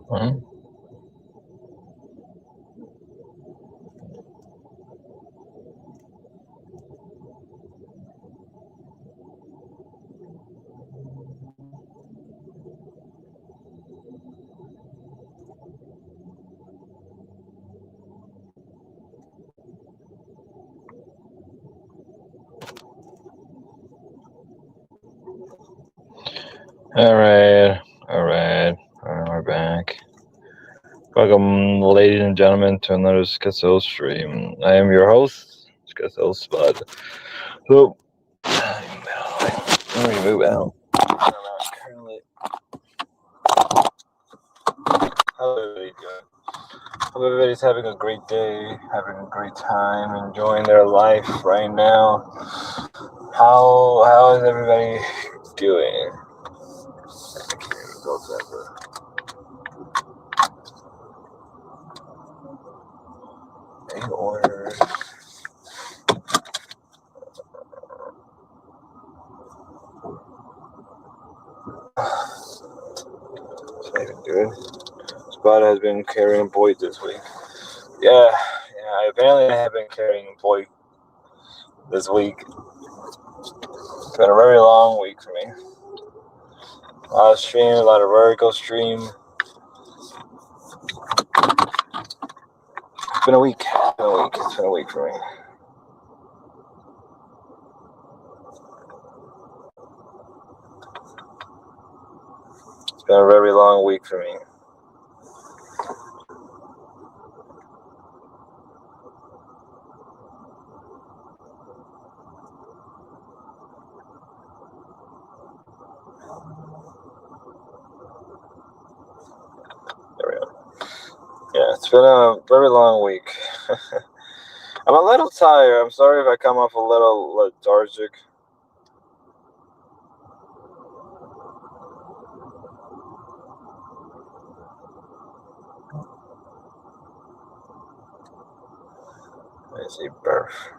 Mhm. All right, all right. We're back. Welcome, ladies and gentlemen, to another Schizo stream. I am your host, Schizo Spud. So, let me move out. Currently, how everybody doing? Hope everybody's having a great day, having a great time, enjoying their life right now. How is everybody doing? I can't even go to that. Eight orders. It's not even good. Spot has been carrying boys this week. Yeah. Apparently, I have been carrying boy this week. It's been a very long week for me. A lot of stream, a lot of vertical stream. It's been a week. It's been a week for me. It's been a very long week for me. There we go. Yeah, it's been a very long week. I'm a little tired. I'm sorry if I come off a little lethargic. I see birth.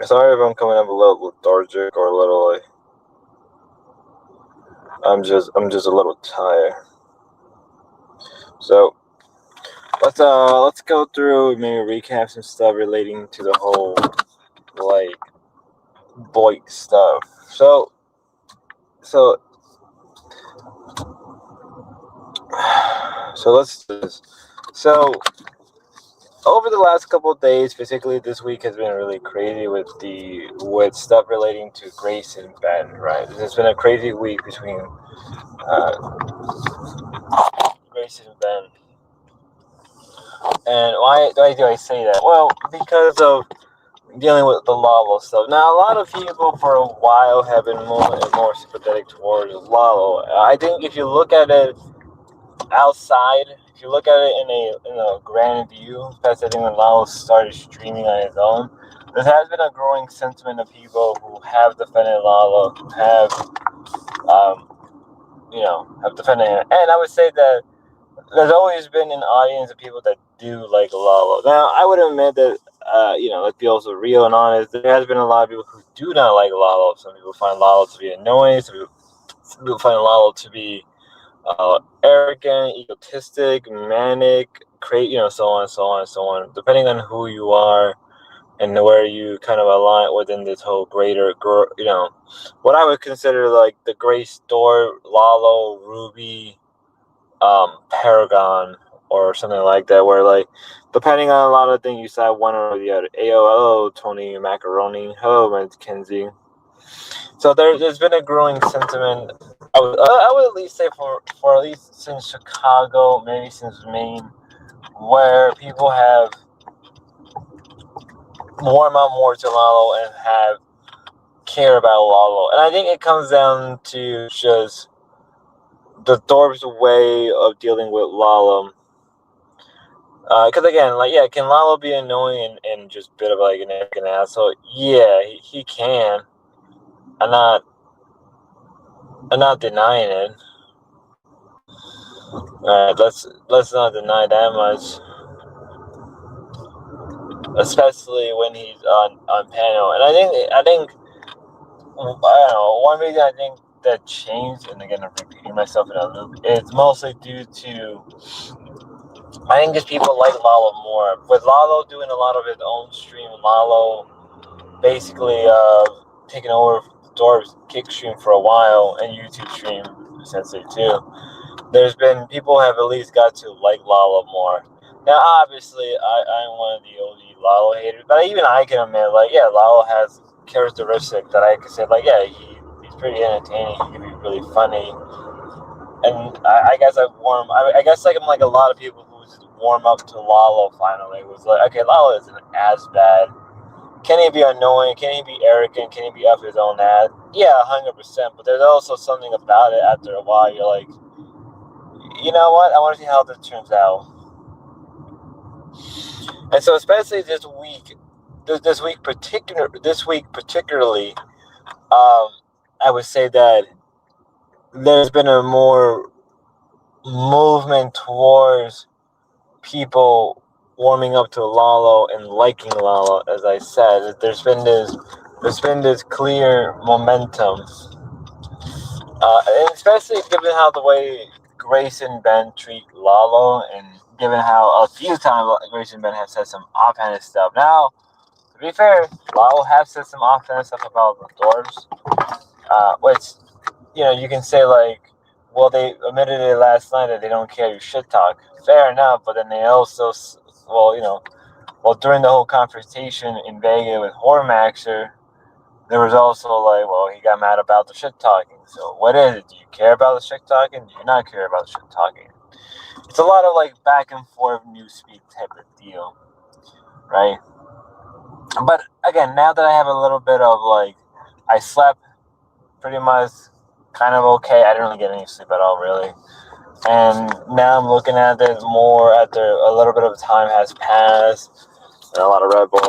Sorry if I'm coming up a little lethargic or a little like I'm just a little tired. So let's go through maybe recap some stuff relating to the whole like boy stuff. So let's do this. So over the last couple of days, particularly this week, has been really crazy with stuff relating to Grace and Ben. Right, it's been a crazy week between Grace and Ben. And why do I say that? Well, because of dealing with the Lalo stuff. Now, a lot of people for a while have been more and more sympathetic towards Lalo. I think if you look at it outside, if you look at it in a grand view, especially I think when Lalo started streaming on his own, there has been a growing sentiment of people who have defended Lalo, have defended him. And I would say that there's always been an audience of people that do like Lalo. Now, I would admit that, let's be also real and honest, there has been a lot of people who do not like Lalo. Some people find Lalo to be annoying, some people find Lalo to be arrogant, egotistic, manic, so on, so on, so on. Depending on who you are and where you kind of align within this whole greater, what I would consider like the gray store, Lalo, Ruby, Paragon, or something like that, where like depending on a lot of things you side one or the other. AOL, Tony Macaroni, hello, Mackenzie. So there's been a growing sentiment. I would at least say for at least since Chicago, maybe since Maine, where people have warmed up more to Lalo and have care about Lalo, and I think it comes down to just the Thorpe's way of dealing with Lalo. Because again, can Lalo be annoying and just a bit of like an arrogant asshole? Yeah, he can. I'm not denying it. Let's not deny that much. Especially when he's on panel, and I think don't know. One reason I think that changed, and again, I'm repeating myself in a loop, is mostly due to, I think just people like Lalo more. With Lalo doing a lot of his own stream, Lalo basically taking over Dorb's kick stream for a while, and YouTube stream essentially too. There's been people have at least got to like Lalo more. Now, obviously, I'm one of the OG Lalo haters, but even I can admit, like, yeah, Lalo has characteristics that I could say, like, yeah, he's pretty entertaining. He can be really funny, and I guess I guess like I'm like a lot of people who just warm up to Lalo. Finally, it was like, okay, Lalo isn't as bad. Can he be annoying? Can he be arrogant? Can he be up his own ass? Yeah, 100%. But there's also something about it. After a while, you're like, you know what? I want to see how this turns out. And so, especially this week particularly, I would say that there's been a more movement towards people warming up to Lalo and liking Lalo. As I said, there's been this clear momentum, and especially given how the way Grace and Ben treat Lalo, and given how a few times Grace and Ben have said some offhanded stuff. Now, to be fair, Lalo have said some offhanded stuff about the Dorbs, which, you can say, like, well, they admitted it last night that they don't care you shit talk. Fair enough, but then they also, during the whole confrontation in Vegas with Hormaxer, there was also like, well, he got mad about the shit talking. So what is it? Do you care about the shit talking? Do you not care about the shit talking? It's a lot of like back and forth newspeak type of deal, right? But again, now that I have a little bit of like, I slept pretty much kind of okay. I didn't really get any sleep at all, really. And now I'm looking at it more after a little bit of time has passed. And a lot of Red Bull,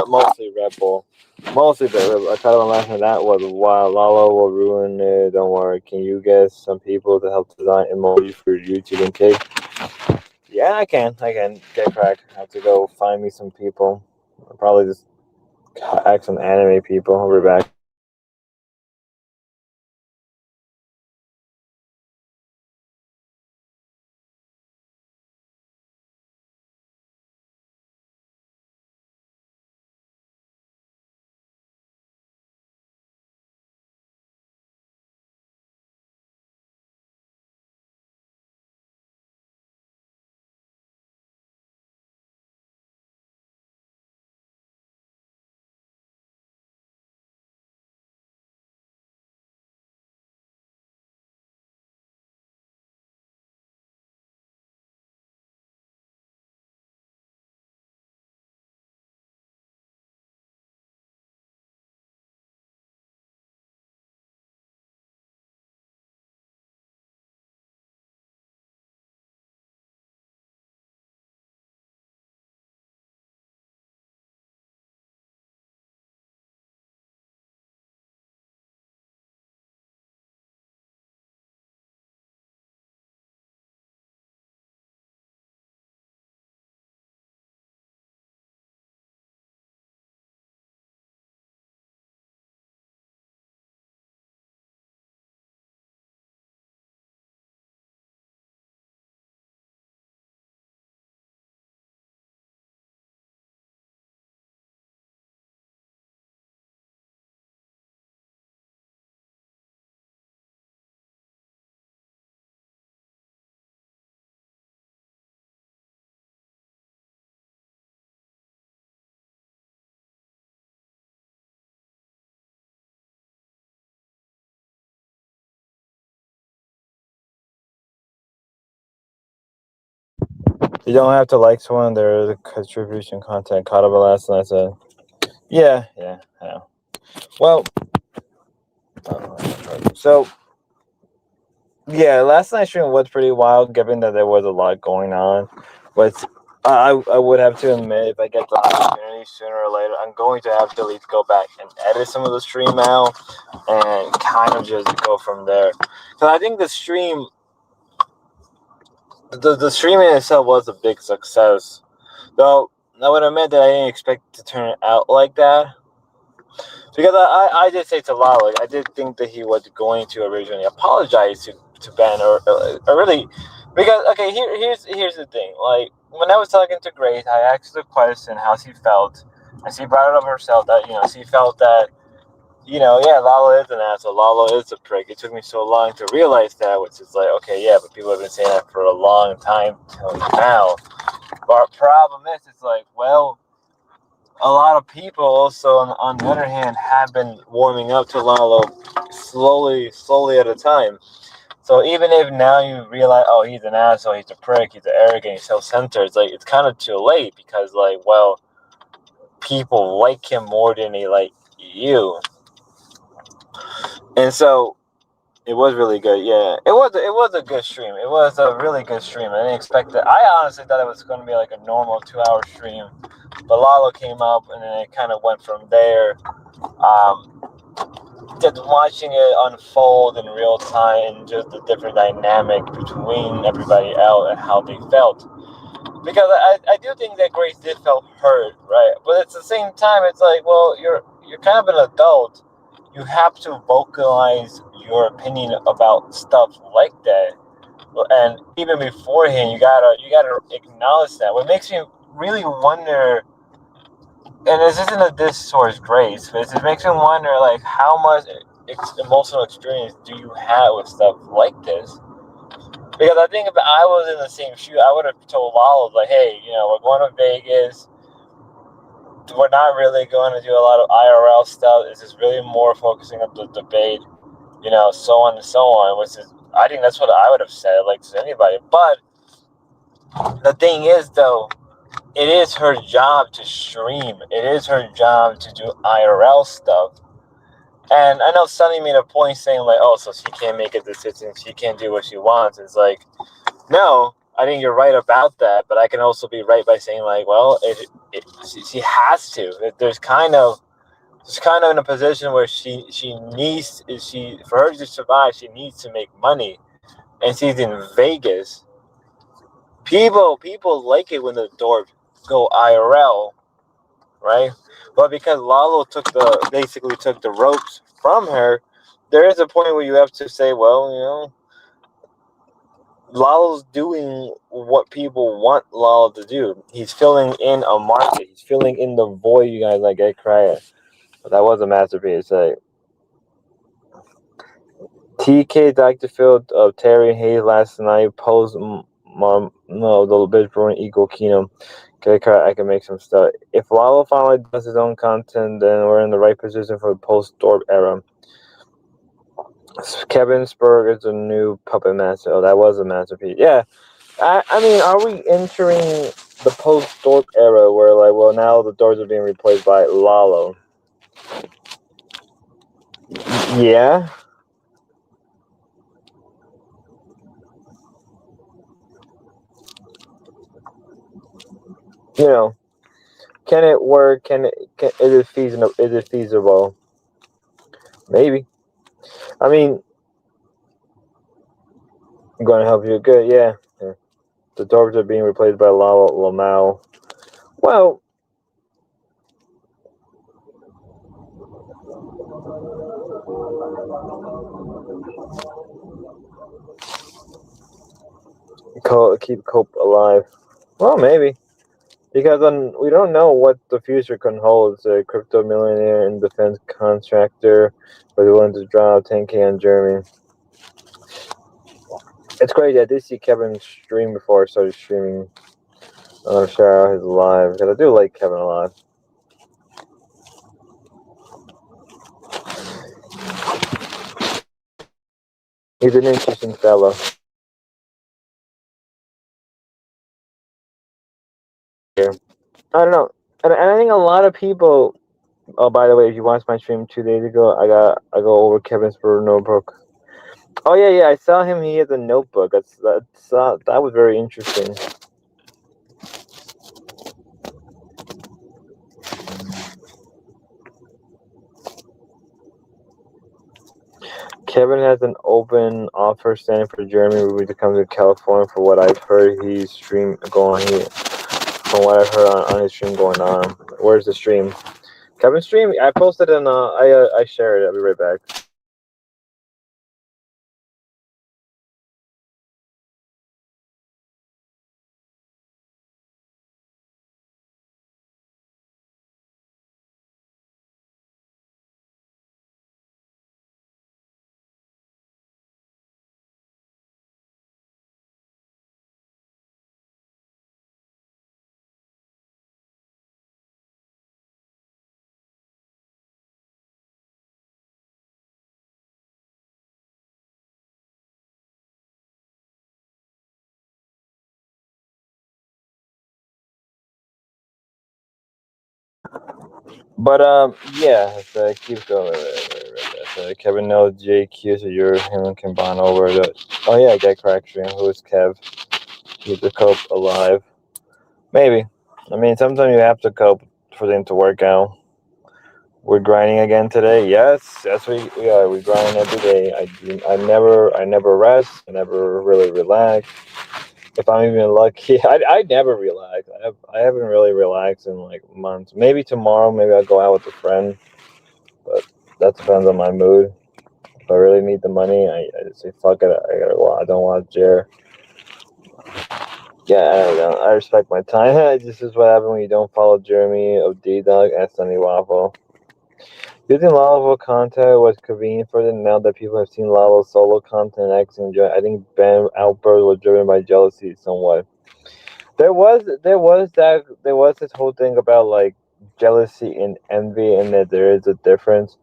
mostly Red Bull. Mostly the Red Bull. I tried to laugh at that was, wow, Lalo will ruin it. Don't worry. Can you get some people to help design emoji for YouTube and cake? Yeah, I can. Get crack. I have to go find me some people. I'll probably just ask some anime people. I'll be back. You don't have to like someone. There is a contribution content caught up last night. So yeah. Well, so yeah, last night's stream was pretty wild, given that there was a lot going on. But I would have to admit, if I get the opportunity sooner or later, I'm going to have to at least go back and edit some of the stream out and kind of just go from there. So I think the stream, the streaming itself was a big success. Though I would admit that I didn't expect it to turn out like that. Because I did say to Lalo, like, I did think that he was going to originally apologize to Ben, or really, because okay, here's the thing. Like, when I was talking to Grace, I asked the question how she felt, and she brought it up herself that she felt that yeah, Lalo is an asshole, Lalo is a prick. It took me so long to realize that, which is like, okay, yeah, but people have been saying that for a long time till now. But our problem is, it's like, well, a lot of people also, on the other hand, have been warming up to Lalo slowly at a time. So even if now you realize, oh, he's an asshole, he's a prick, he's arrogant, he's self-centered, it's like, it's kind of too late, because, like, well, people like him more than they like you. And so it was really good. Yeah, it was a good stream. It was a really good stream. I didn't expect that. I honestly thought it was going to be like a normal 2-hour stream, but Lalo came up, and then it kind of went from there. Just watching it unfold in real time, just the different dynamic between everybody else and how they felt. Because I do think that Grace did feel hurt, right? But at the same time, it's like, well, you're kind of an adult. You have to vocalize your opinion about stuff like that, and even beforehand, you gotta acknowledge that. What makes me really wonder, and this isn't a diss towards Grace, but it just makes me wonder, like, how much emotional experience do you have with stuff like this? Because I think if I was in the same shoe, I would have told Lalo, like, hey, we're going to Vegas. We're not really going to do a lot of IRL stuff. This is really more focusing on the debate, so on and so on. Which is, I think that's what I would have said, like, to anybody. But the thing is, though, it is her job to stream. It is her job to do IRL stuff. And I know Sunny made a point saying, like, oh, so she can't make a decision. She can't do what she wants. It's like, no, I think you're right about that. But I can also be right by saying, like, well, she has to. There's kind of in a position where she needs, for her to survive, she needs to make money. And she's in Vegas. People like it when the Dorps go IRL, right? But because Lalo basically took the ropes from her, there is a point where you have to say, well, Lalo's doing what people want Lalo to do. He's filling in a market. He's filling in the void you guys like get crying. But that was a masterpiece. Like, TK Dr. Phil of Terry Hayes last night posed the bitch for an equal Keenum. I can make some stuff. If Lalo finally does his own content, then we're in the right position for the post-Dorp era. Kevin Spurg is a new puppet master. Oh, that was a masterpiece. Yeah. I mean, are we entering the post-Dorp era where, like, well, now the Dorps are being replaced by Lalo? Yeah. Can it work? Is it feasible? Is it feasible? Maybe. I mean, I'm going to help you. Good, yeah. The Dorps are being replaced by Lamau. Well, keep Cope alive. Well, maybe. Because we don't know what the future can hold. It's a crypto millionaire and defense contractor, but willing to drop 10K on Jeremy. It's crazy. I did see Kevin stream before I started streaming. I'm gonna share out his live because I do like Kevin a lot. He's an interesting fellow. I don't know, and I think a lot of people. Oh, by the way, if you watched my stream 2 days ago, I go over Kevin's notebook. Oh yeah, I saw him. He has a notebook. That was very interesting. Kevin has an open offer standing for Jeremy Ruby to come to California. For what I've heard, from what I've heard on his stream going on. Where's the stream? Kevin stream. I posted and I shared it. I'll be right back. But yeah, so keep going. Right. So Kevin knows JQ, so you're him and can bond over the. Oh yeah, get crack stream. Who's Kev? Keep the cope alive. Maybe. I mean, sometimes you have to cope for them to work out. We're grinding again today. Yes, we are. We grind every day. I never rest. I never really relax. If I'm even lucky, I never relax. I haven't really relaxed in like months. Maybe tomorrow, maybe I'll go out with a friend, but that depends on my mood. If I really need the money, I just say fuck it. I gotta go. I don't want Jer. Yeah, I don't know. I respect my time. This is what happens when you don't follow Jeremy of D Dog and Sunny Waffle. Using Lalo content was convenient for them now that people have seen Lalo's solo content and actually enjoy. I think Ben outburst was driven by jealousy somewhat. There was this whole thing about like jealousy and envy, and that there is a difference.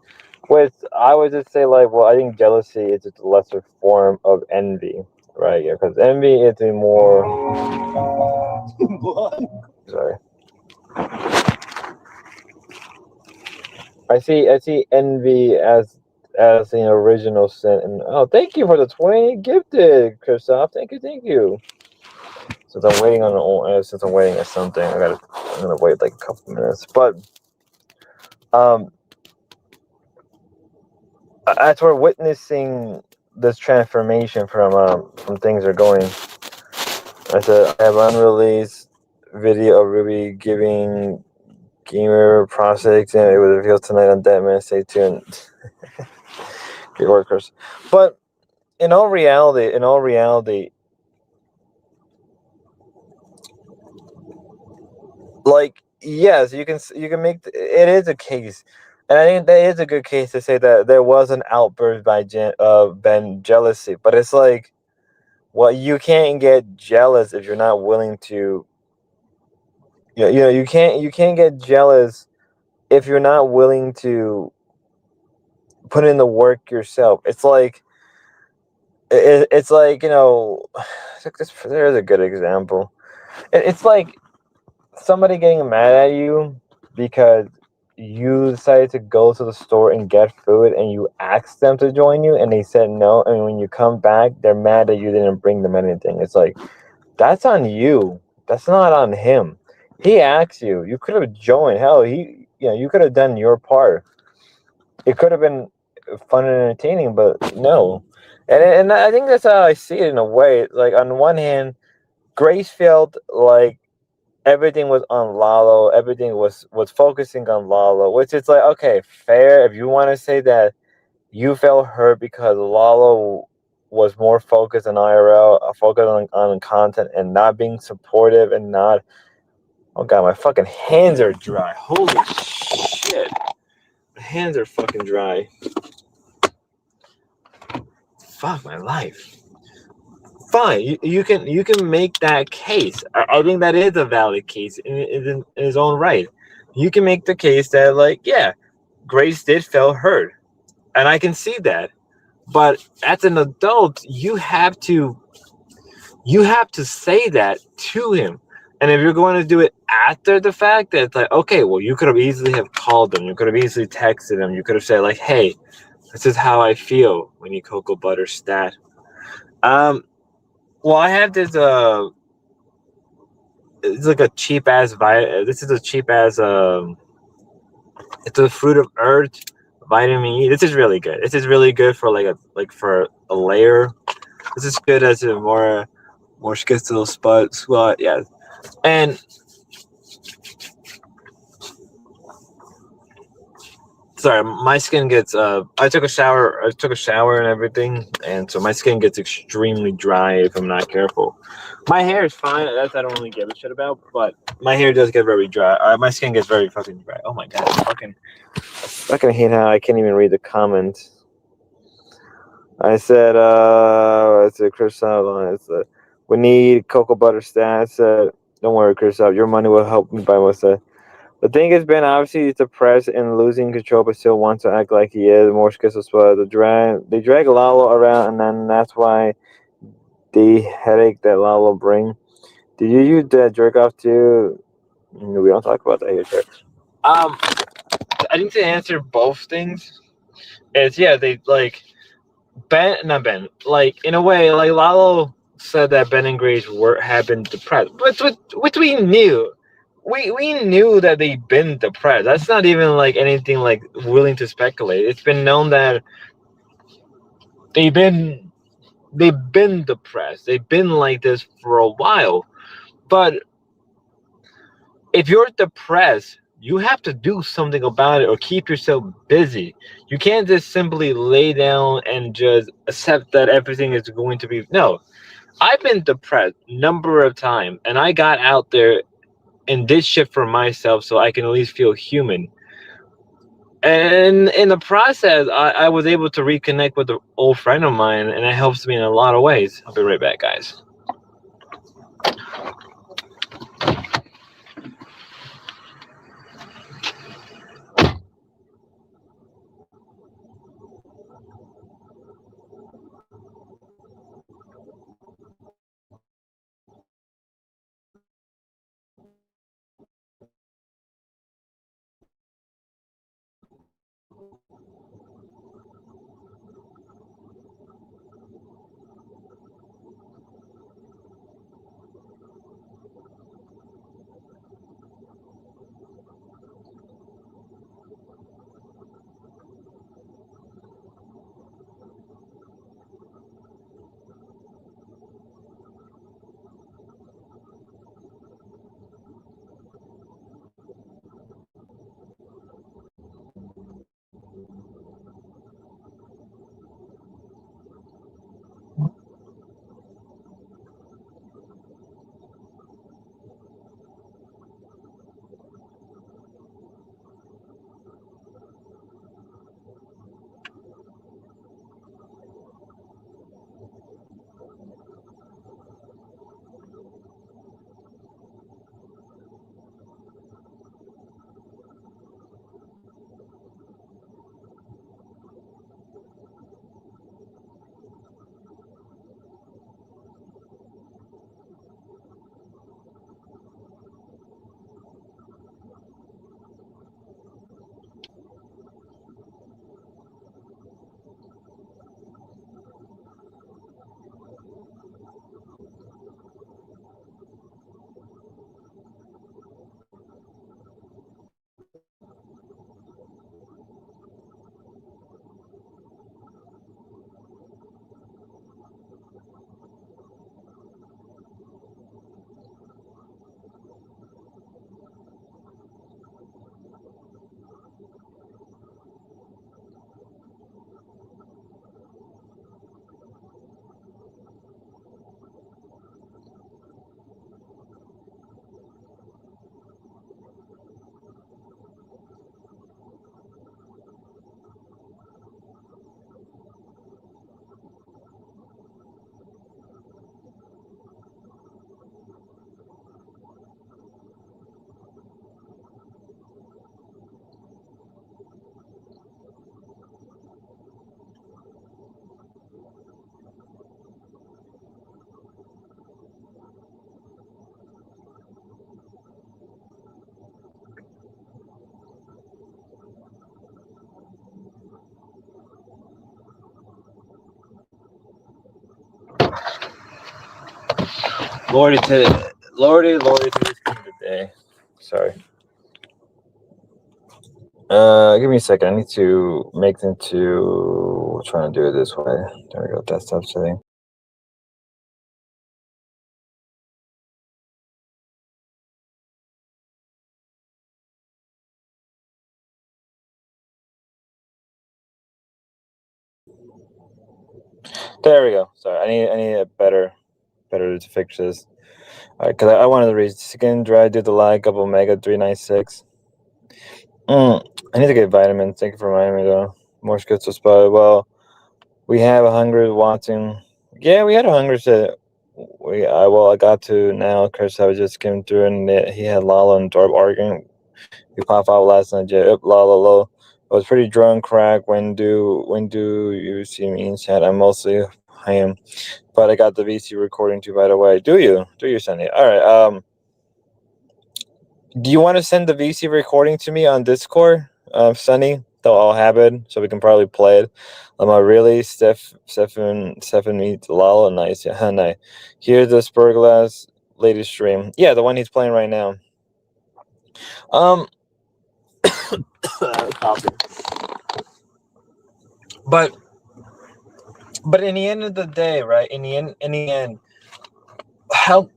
Which I would just say like, well, I think jealousy is just a lesser form of envy, right? Yeah, because envy is a more. What? Sorry. I see envy as an original sin. And oh, thank you for the 20 gifted, Christoph. Thank you. Since I'm waiting on something, I'm gonna wait like a couple minutes. But as we're witnessing this transformation from things are going, I said I have unreleased video of Ruby giving gamer prostate exam. It was revealed tonight on Deadman. Stay tuned. Great workers. But in all reality, like yes, you can make it is a case, and I think that is a good case to say that there was an outburst by Ben jealousy. But it's like, well, you can't get jealous if you're not willing to. You can't get jealous if you're not willing to put in the work yourself. It's like it's like there's a good example. It's like somebody getting mad at you because you decided to go to the store and get food and you asked them to join you and they said no, and when you come back they're mad that you didn't bring them anything. It's like, that's on you, that's not on him. He asked you, you could have joined. Hell, you could have done your part. It could have been fun and entertaining, but no. And I think that's how I see it in a way. Like, on one hand, Grace felt like everything was on Lalo. Everything was focusing on Lalo, which is like, okay, fair. If you want to say that you felt hurt because Lalo was more focused on IRL, focused on content and not being supportive and not. Oh god, my fucking hands are dry. Holy shit, my hands are fucking dry. Fuck my life. Fine, you can make that case. I think that is a valid case in his own right. You can make the case that, like, yeah, Grace did feel hurt, and I can see that. But as an adult, you have to say that to him. And if you're going to do it after the fact, that it's like, okay, well, you could have easily have called him. You could have easily texted him. You could have said like, hey, this is how I feel. We need cocoa butter stat. Well, I have this it's like a cheap ass this is a cheap ass it's a fruit of earth vitamin E. This is really good. This is really good for for a layer. This is good as a more schizo squat. Yeah. And sorry, my skin gets I took a shower and everything, and so my skin gets extremely dry if I'm not careful. My hair is fine, that's I don't really give a shit about, but my hair does get very dry. My skin gets very fucking dry. Oh my god, I fucking hate how I can't even read the comments. I said, it's a Chris line. It's we need cocoa butter stats. Don't worry, Chris. Your money will help me buy what's that. The thing is, Ben obviously is depressed and losing control, but still wants to act like he is. More schizophrenic. They drag Lalo around, and then that's why the headache that Lalo bring. Did you use that jerk off too? We don't talk about that here, sir. I think to answer both things is yeah, they like Ben, not Ben. Like in a way, like Lalo said that Ben and Grace had been depressed, but which we knew. We knew that they've been depressed. That's not even like anything like willing to speculate. It's been known that they've been they've been depressed. They've been like this for a while. But if you're depressed, you have to do something about it or keep yourself busy. You can't just simply lay down and just accept that everything is going to be no. I've been depressed a number of times, and I got out there and did shit for myself so I can at least feel human. And in the process, I was able to reconnect with an old friend of mine, and it helps me in a lot of ways. I'll be right back, guys. Lordy to this today. Sorry. Give me a second. I need to make them to trying to do it this way. There we go. Desktop setting. There we go. Sorry, I need a better to fix this. Because I wanted to read skin dry due to lack of omega 396. I need to get vitamins. Thank you for reminding me though. More schizo spot. Well, we have a hunger wanting. Yeah, we had a hunger set. I got to now. Chris, I was just skimming through, and he had Lala and Dorb arguing. We pop out last night. Yeah, Lala low. I was pretty drunk. Crack. When do you see me in chat? I am, but I got the VC recording too. By the way, do you send it? All right. Do you want to send the VC recording to me on Discord, Sunny? So I'll have it, so we can probably play it. Really, Stefan meets Lala. Nice, yeah, nice. Here's the Spurglass latest stream. Yeah, the one he's playing right now. Copy. But in the end of the day, right? In the end, how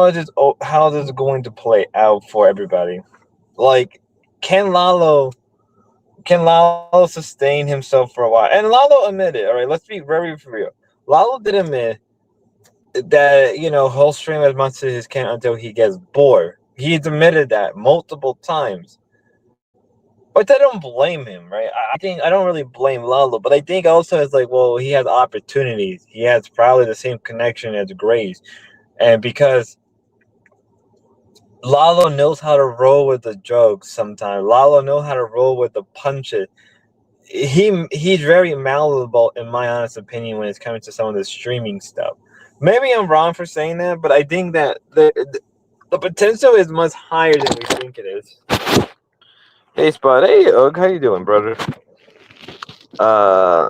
is it going to play out for everybody? Like, can Lalo sustain himself for a while? And Lalo admitted, all right, let's be very real. Lalo did admit that, he'll stream as much as he can until he gets bored. He's admitted that multiple times. But I don't blame him, right? I don't really blame Lalo, but I think also it's like, well, he has opportunities. He has probably the same connection as Grace. And because Lalo knows how to roll with the jokes sometimes. Lalo knows how to roll with the punches. He's very malleable, in my honest opinion, when it's coming to some of the streaming stuff. Maybe I'm wrong for saying that, but I think that the potential is much higher than we think it is. Hey, Spot. Hey, Oak. How you doing, brother? I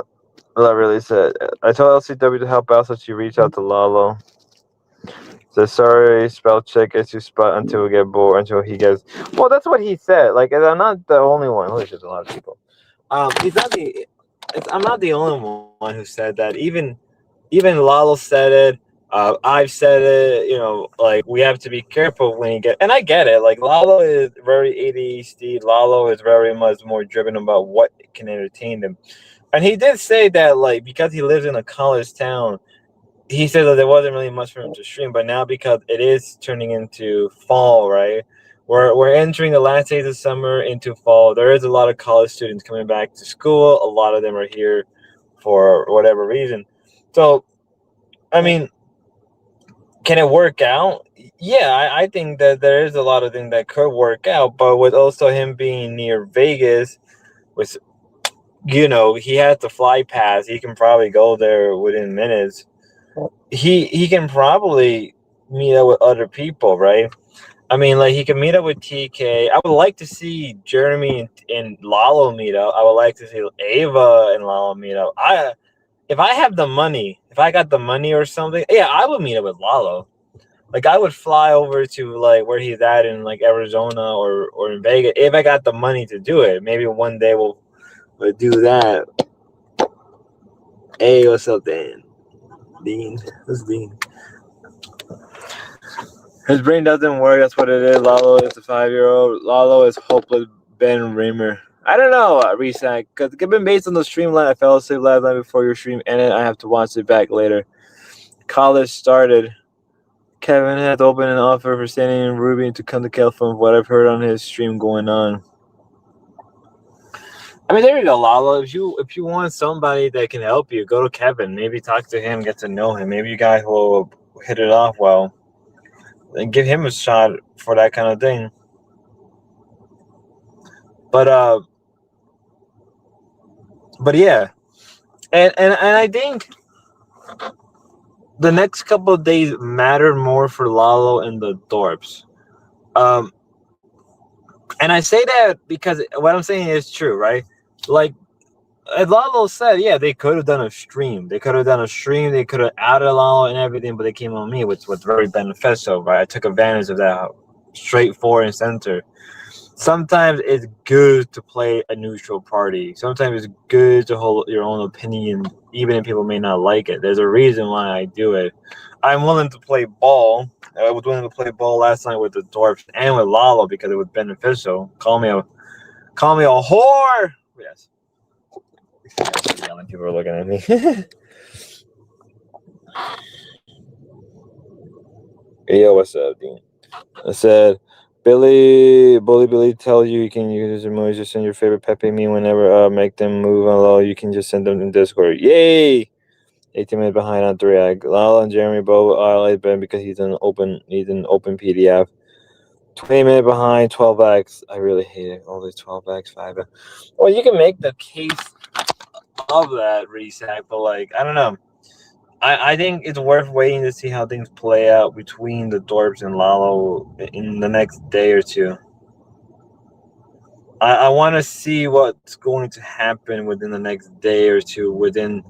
really said. I told LCW to help out, so she reached out to Lalo. So sorry, spell check gets you Spot until we get bored, until he gets. Well, that's what he said. Like, I'm not the only one. Holy shit, there's a lot of people. I'm not the only one who said that. Even Lalo said it. I've said it. Like, we have to be careful when you get. And I get it. Like, Lalo is very ADHD. Lalo is very much more driven about what can entertain them. And he did say that, like, because he lives in a college town, he said that there wasn't really much for him to stream. But now, because it is turning into fall, right? We're entering the last days of summer into fall. There is a lot of college students coming back to school. A lot of them are here for whatever reason. So, I mean, can it work out? Yeah, I think that there is a lot of things that could work out. But with also him being near Vegas, with he has the fly pass. He can probably go there within minutes. He can probably meet up with other people, right? I mean, like, he can meet up with TK. I would like to see Jeremy and Lalo meet up. I would like to see Ava and Lalo meet up. If I have the money, if I got the money or something, yeah, I would meet up with Lalo. Like, I would fly over to, like, where he's at in, like, Arizona or in Vegas if I got the money to do it. Maybe one day we'll do that. Hey, what's up, Dan? Dean. Who's Dean? His brain doesn't work. That's what it is. Lalo is a 5-year-old. Lalo is hopeless Ben Rimmer. I don't know, Resac. Because given based on the streamline, I fell asleep last night before your stream ended. I have to watch it back later. College started. Kevin has opened an offer for Sandy and Ruby to come to California. What I've heard on his stream going on. I mean, there you go, Lalo. If you want somebody that can help you, go to Kevin. Maybe talk to him, get to know him. Maybe you guys will hit it off well. And give him a shot for that kind of thing. But yeah, and I think the next couple of days matter more for Lalo and the Dorps. And I say that because what I'm saying is true, right? Like, as Lalo said, yeah, they could have done a stream. They could have added Lalo and everything, but they came on me, which was very beneficial, right? I took advantage of that straightforward and center. Sometimes it's good to play a neutral party. Sometimes it's good to hold your own opinion, even if people may not like it. There's a reason why I do it. I'm willing to play ball. I was willing to play ball last night with the Dwarfs and with Lalo because it was beneficial. Call me a whore. Yes. Yelling, people are looking at me. Yo, what's up, Dean? I said, Billy tells you can use emojis to send your favorite Pepe meme whenever make them move on low. You can just send them in Discord. Yay! 18 minutes behind on 3 ag. Lala and Jeremy both highlight Ben because he's an open PDF. 20 minutes behind 12x. I really hate it. All these 12x, 5x. Well, you can make the case of that resack, but like I don't know. I think it's worth waiting to see how things play out between the Dorps and Lalo in the next day or two. I want to see what's going to happen within the next day or two within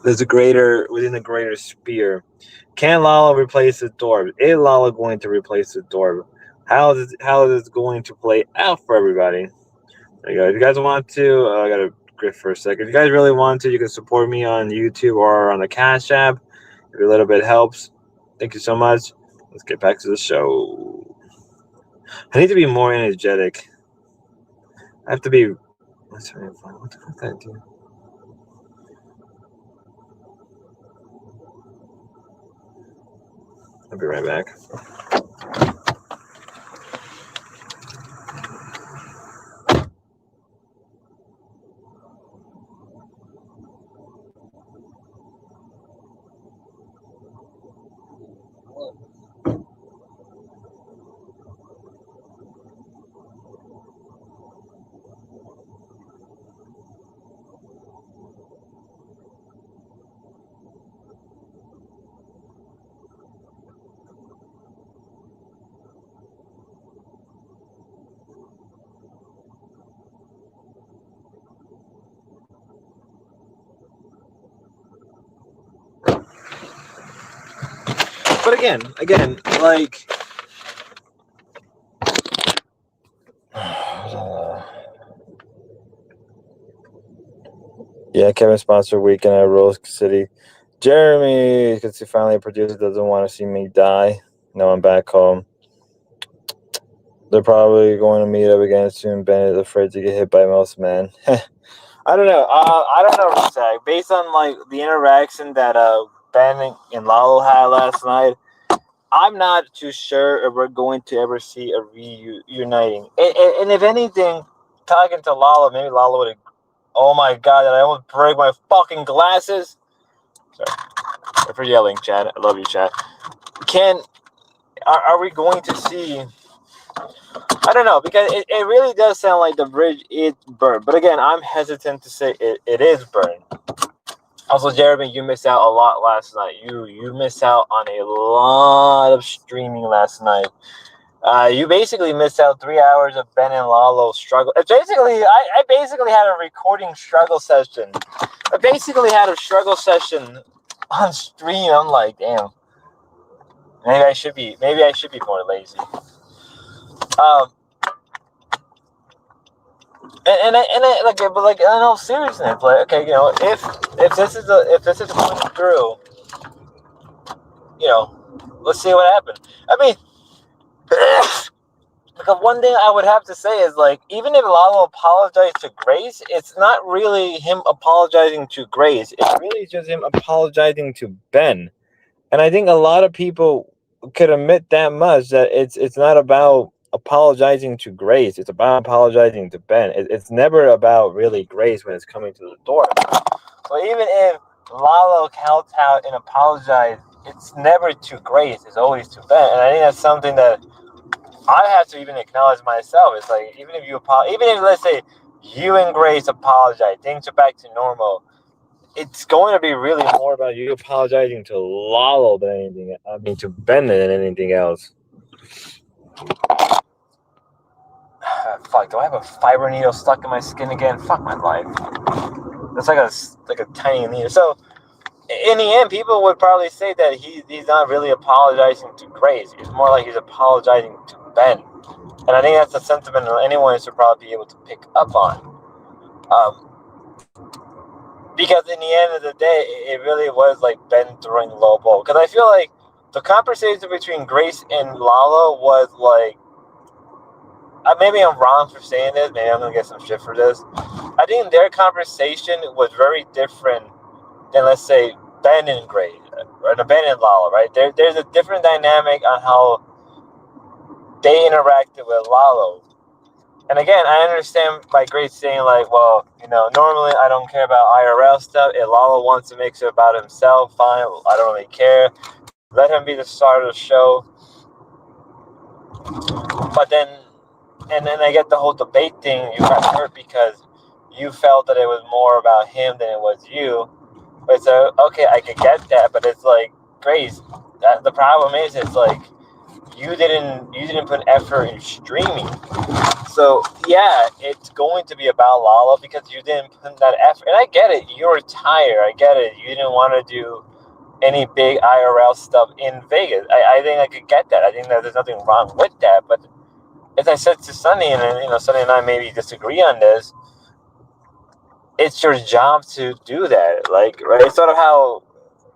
the greater sphere. Can Lalo replace the Dorp? Is Lalo going to replace the Dorp? How is this going to play out for everybody? There you go. If you guys want to, I gotta grip for a second. If you guys really want to, you can support me on YouTube or on the Cash App. If a little bit helps, thank you so much. Let's get back to the show. I need to be more energetic. I have to be. What the fuck did I do? I'll be right back. But again, like. Yeah, Kevin sponsored weekend at Rose City. Jeremy, because he finally a producer, doesn't want to see me die. No, I'm back home. They're probably going to meet up again soon. Ben is afraid to get hit by most men. I don't know. I don't know, Zach. Based on like the interaction that Ben and Lalo had last night, I'm not too sure if we're going to ever see a reuniting. And if anything, talking to Lalo, maybe Lalo would have. Oh my god! Did I almost break my fucking glasses? Sorry for yelling, Chad. I love you, Chad. Are we going to see? I don't know, because it really does sound like the bridge is burned. But again, I'm hesitant to say it is burned. Also, Jeremy, you missed out a lot last night. You missed out on a lot of streaming last night. You basically missed out 3 hours of Ben and Lalo struggle. Basically, I basically had a recording struggle session. I basically had a struggle session on stream. I'm like, damn. Maybe I should be more lazy. But in all seriousness, like, okay, you know, if this is going through, you know, let's see what happens. I mean, because one thing I would have to say is, like, even if Lalo apologized to Grace, it's not really him apologizing to Grace. It's really just him apologizing to Ben. And I think a lot of people could admit that much, that it's not about apologizing to Grace. It's about apologizing to Ben. It's never about really Grace when it's coming to the door. So even if Lalo counts out and apologizes, it's never to Grace. It's always to Ben. And I think that's something that I have to even acknowledge myself. It's like, even if let's say you and Grace apologize, things are back to normal, it's going to be really more about you apologizing to Lalo than anything. I mean, to Ben than anything else. Fuck! Do I have a fiber needle stuck in my skin again? Fuck my life. It's like a tiny needle. So, in the end, people would probably say that he's not really apologizing to Grace. It's more like he's apologizing to Ben. And I think that's a sentiment that anyone should probably be able to pick up on. Because in the end of the day, it really was like Ben throwing the low ball. Because I feel like the conversation between Grace and Lalo was like, maybe I'm wrong for saying this, maybe I'm going to get some shit for this. I think their conversation was very different than, let's say, Ben and Grace. and abandoned Lalo, right? There's a different dynamic on how they interacted with Lalo. And again, I understand my great saying like, well, normally I don't care about IRL stuff. If Lalo wants to make it about himself, fine. I don't really care. Let him be the star of the show. But then, and then I get the whole debate thing. You got hurt because you felt that it was more about him than it was you. But so, okay, I could get that, but it's like, Grace, the problem is, it's like, you didn't put effort in streaming. So yeah, it's going to be about Lala because you didn't put that effort. And I get it, you were tired. I get it. You didn't want to do any big IRL stuff in Vegas. I think I could get that. I think that there's nothing wrong with that. But as I said to Sunny, and Sunny and I maybe disagree on this, it's your job to do that. Like, right? It's sort of how,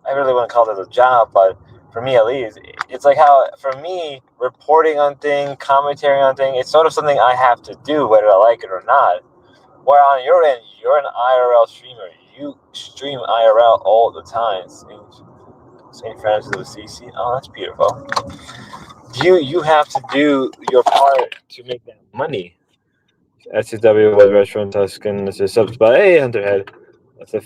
I really wouldn't call it a job, but for me at least, it's like how, for me, reporting on things, commentary on things, it's sort of something I have to do, whether I like it or not. Where on your end, you're an IRL streamer. You stream IRL all the time. St. Francis of Assisi. Oh, that's beautiful. You have to do your part to make that money. SCW was restaurant Tuscan. This is subs by hey Hunterhead. So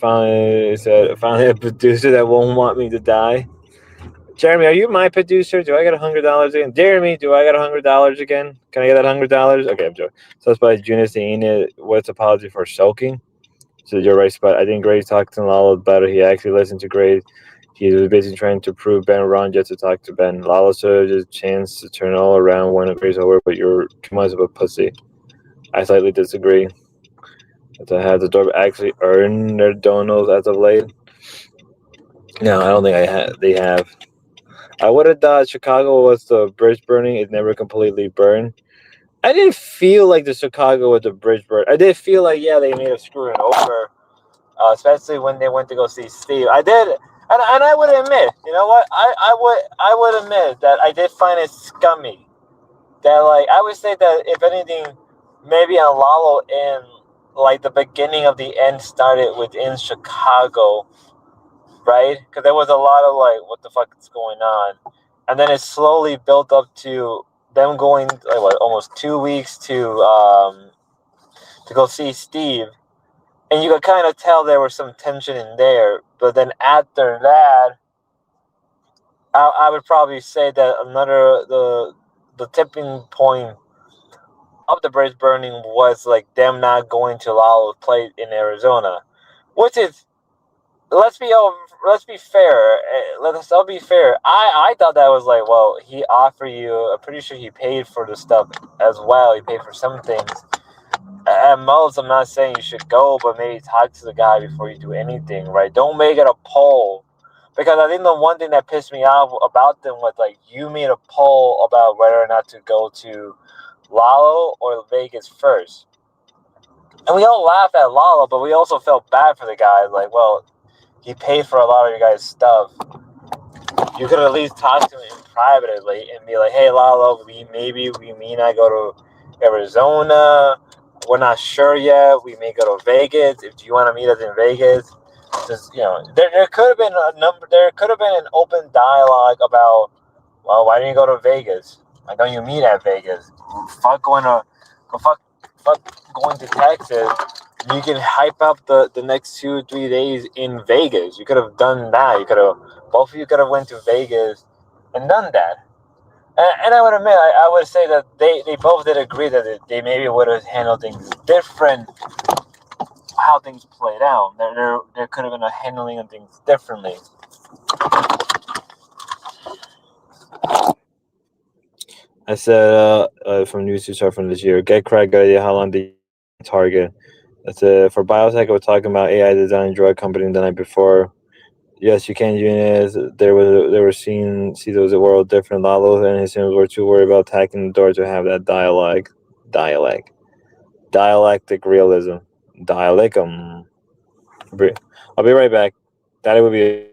finally a producer that won't want me to die. Jeremy, are you my producer? Do I get $100 again? Jeremy, do I get $100 again? Can I get that $100? Okay, I'm joking. So it's by Junis Aina. What's apology for sulking? So you're right, Spot. I think Gray talked to Lalo better. He actually listened to Gray. He was basically trying to prove Ben wrong just to talk to Ben. Lalo served his chance to turn all around when Gray's over, but you're too much of a pussy. I slightly disagree. To have the Dorp actually earned their donos as of late? No, I don't think they have. I would have thought Chicago was the bridge burning. It never completely burned. I didn't feel like the Chicago with the bridge burn. I did feel like, yeah, they may have screwed it over, especially when they went to go see Steve. I did, and I would admit, you know what? I would admit that I did find it scummy. That, like, I would say that if anything, maybe on Lalo and like the beginning of the end started within Chicago, right? Because there was a lot of like, what the fuck is going on, and then it slowly built up to them going like what, almost 2 weeks to go see Steve, and you could kind of tell there was some tension in there. But then after that, I would probably say that the tipping point of the bridge burning was like them not going to Lalo's play in Arizona, which is, let's be fair. Let's all be fair. I thought that was like, well, he offered you. I'm pretty sure he paid for the stuff as well. He paid for some things. At most, I'm not saying you should go, but maybe talk to the guy before you do anything, right? Don't make it a poll. Because I think the one thing that pissed me off about them was like, you made a poll about whether or not to go to Lalo or Vegas first. And we all laugh at Lalo, but we also felt bad for the guy. Like, well, he paid for a lot of your guys' stuff. You could at least talk to him privately and be like, hey, Lalo, we may not go to Arizona. We're not sure yet. We may go to Vegas. If you want to meet us in Vegas, just, there could have been there could have been an open dialogue about, well, why didn't you go to Vegas? Why don't you meet at Vegas? Fuck going to Texas. You can hype up the next 2 or 3 days in Vegas. You could have done that. Both of you could have went to Vegas and done that. And I would admit, I would say that they both did agree that they maybe would have handled things different, how things played out. There could have been a handling of things differently. I said from news to start from this year, get crack idea how long the target. That's for biotech. We're talking about AI design drug company the night before. Yes, you can units. They were seeing Schizo the world different. Lalo and his sims were too worried about attacking the door to have that dialectic realism, dialecum. I'll be right back. That would be.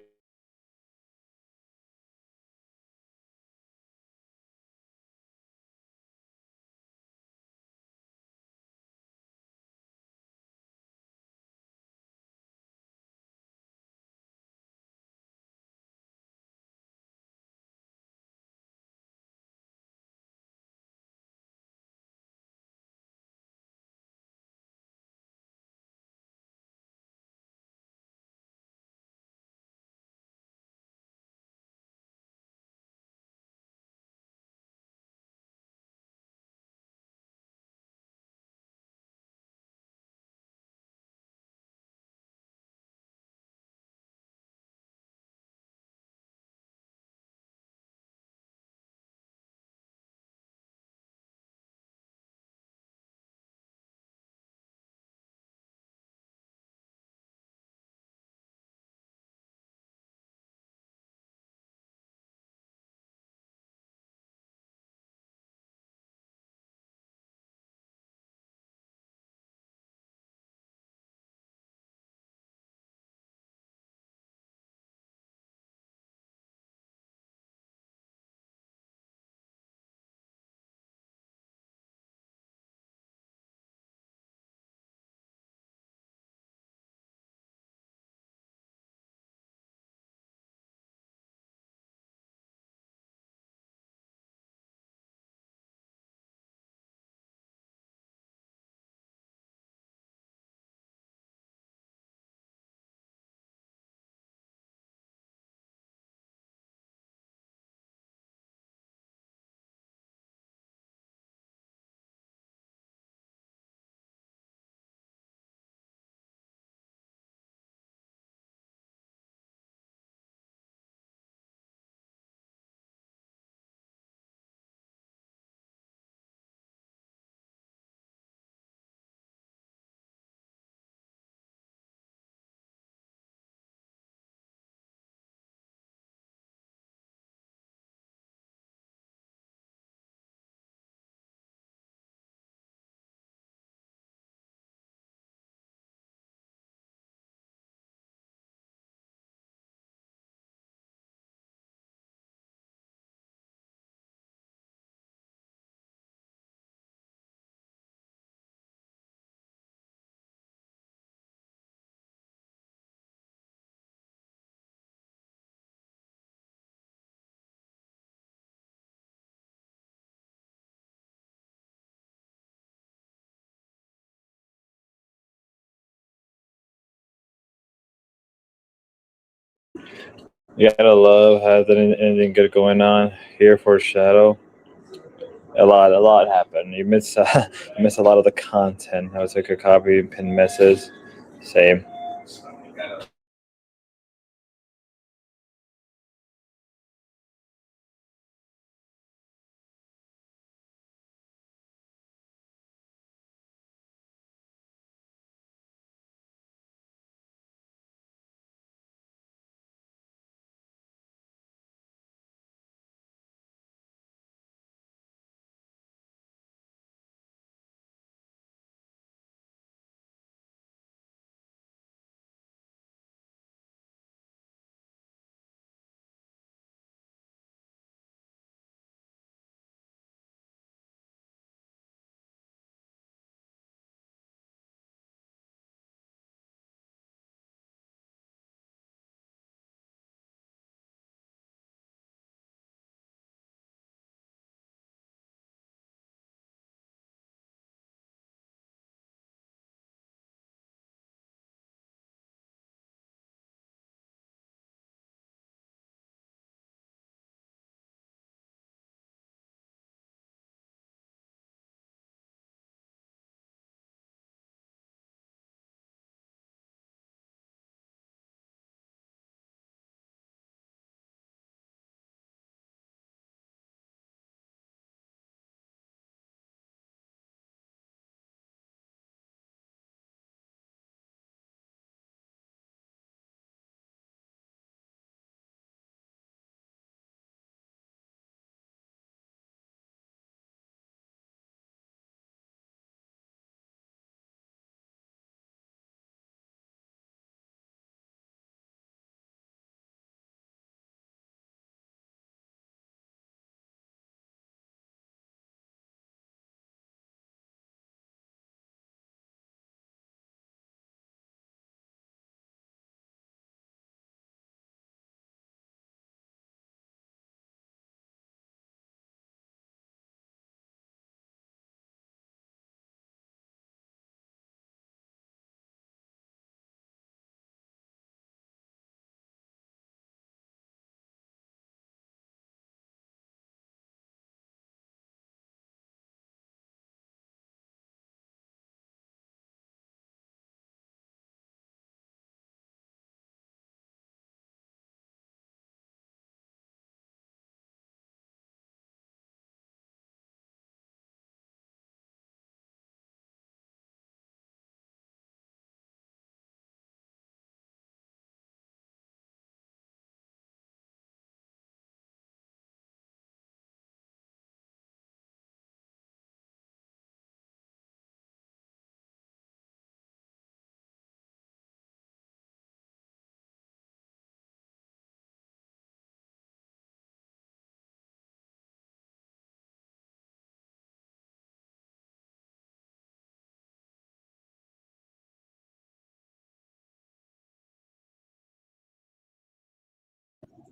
You gotta love having anything good going on here for Shadow. A lot happened. You miss you miss a lot of the content. I was like a copy and pin misses. Same.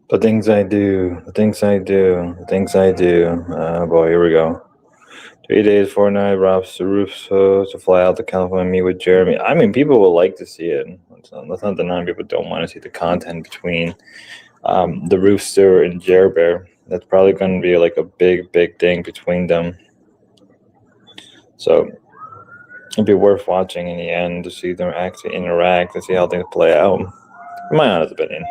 The things I do, the things I do, the things I do. Boy, here we go. 3 days, 4 nights, Rob's the roof to fly out to California and meet with Jeremy. I mean, people will like to see it. Let's not deny people don't want to see the content between the Rooster and Jer Bear. That's probably going to be like a big thing between them. So it'd be worth watching in the end to see them actually interact and see how things play out. In my honest opinion.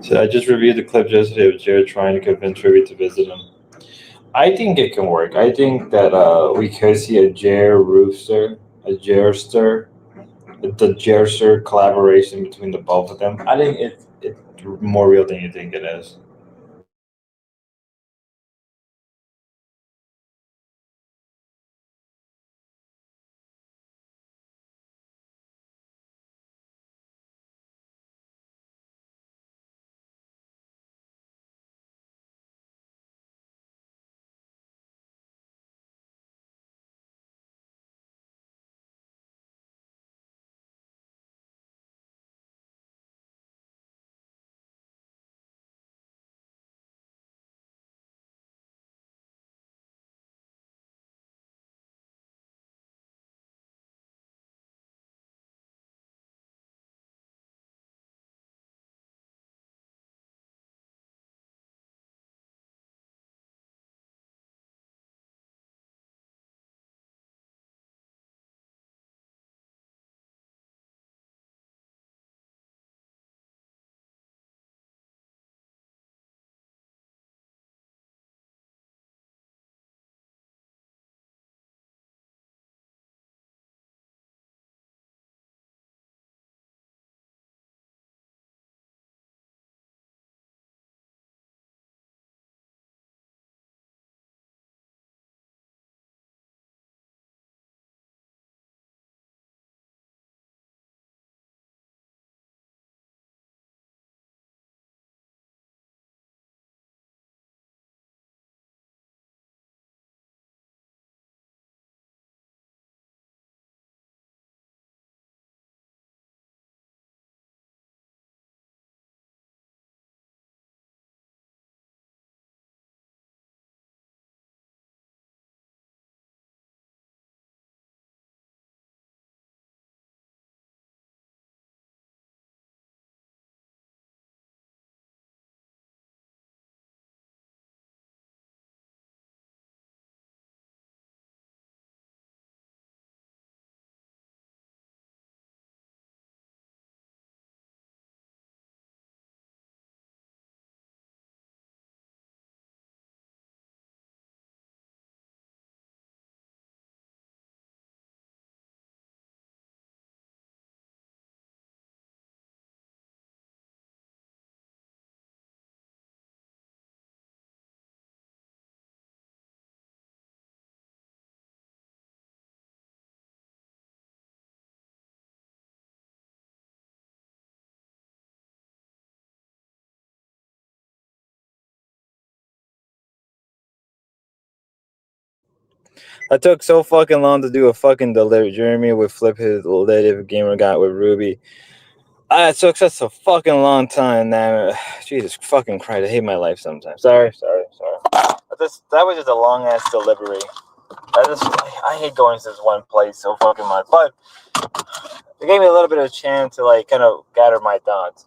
So I just reviewed the clip yesterday of Jared trying to convince Ruby to visit him. I think it can work. I think that we could see a Jer Rooster, a Jerster, the Jerster collaboration between the both of them. I think it's more real than you think it is. That took so fucking long to do a fucking delivery. Jeremy would flip his native gamer guy with Ruby. It took such a fucking long time, man. Jesus fucking Christ, I hate my life sometimes. Sorry. That was just a long ass delivery. I hate going to this one place so fucking much. But it gave me a little bit of a chance to like kind of gather my thoughts.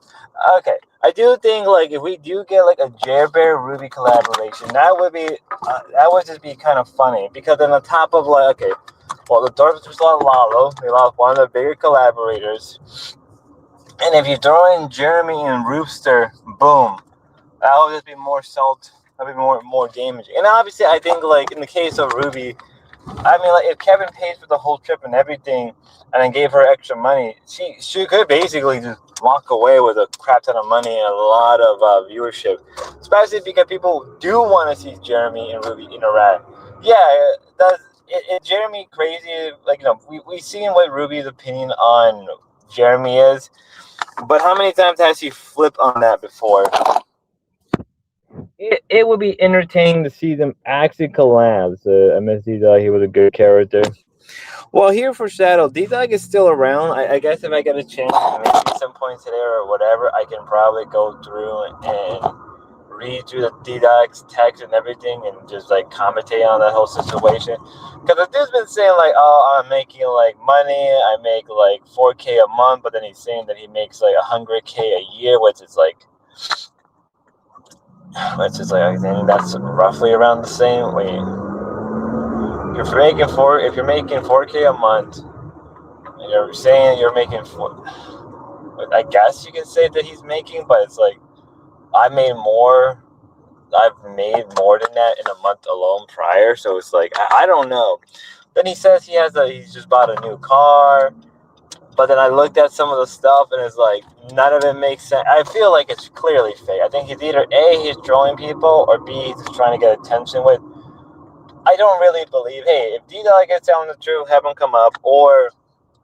Okay, I do think like if we do get like a Jer Bear Ruby collaboration, that would just be kind of funny because then on top of like okay, well the Dorps just lost Lalo, they lost one of the bigger collaborators, and if you throw in Jeremy and Roopster, boom, that would just be more salt. That'd be more damaging. And obviously, I think like in the case of Ruby, I mean, like if Kevin pays for the whole trip and everything, and then gave her extra money, she could basically just walk away with a crap ton of money and a lot of viewership, especially because people do want to see Jeremy and Ruby interact. Yeah, is Jeremy crazy? Like we seen what Ruby's opinion on Jeremy is, but how many times has he flipped on that before? It would be entertaining to see them actually collabs. I miss D-Dog. He was a good character. Well, here for Shadow, D-Dog is still around. I guess if I get a chance, maybe at some point today or whatever, I can probably go through and read through the D-Dog's text and everything and just like commentate on that whole situation. Because the dude's been saying like, oh, I'm making like money. I make like 4K a month, but then he's saying that he makes like 100K a year, which is like I think that's roughly around the same. Wait, if you're making 4K a month, and you're saying you're making I guess you can say that he's making, but it's like I've made more than that in a month alone prior. So it's like I don't know. Then he says he's just bought a new car. But then I looked at some of the stuff and it's like none of it makes sense. I feel like it's clearly fake. I think he's either A, he's trolling people, or B, he's just trying to get attention with. I don't really believe, hey, if D-Dog gets telling the truth, have him come up, or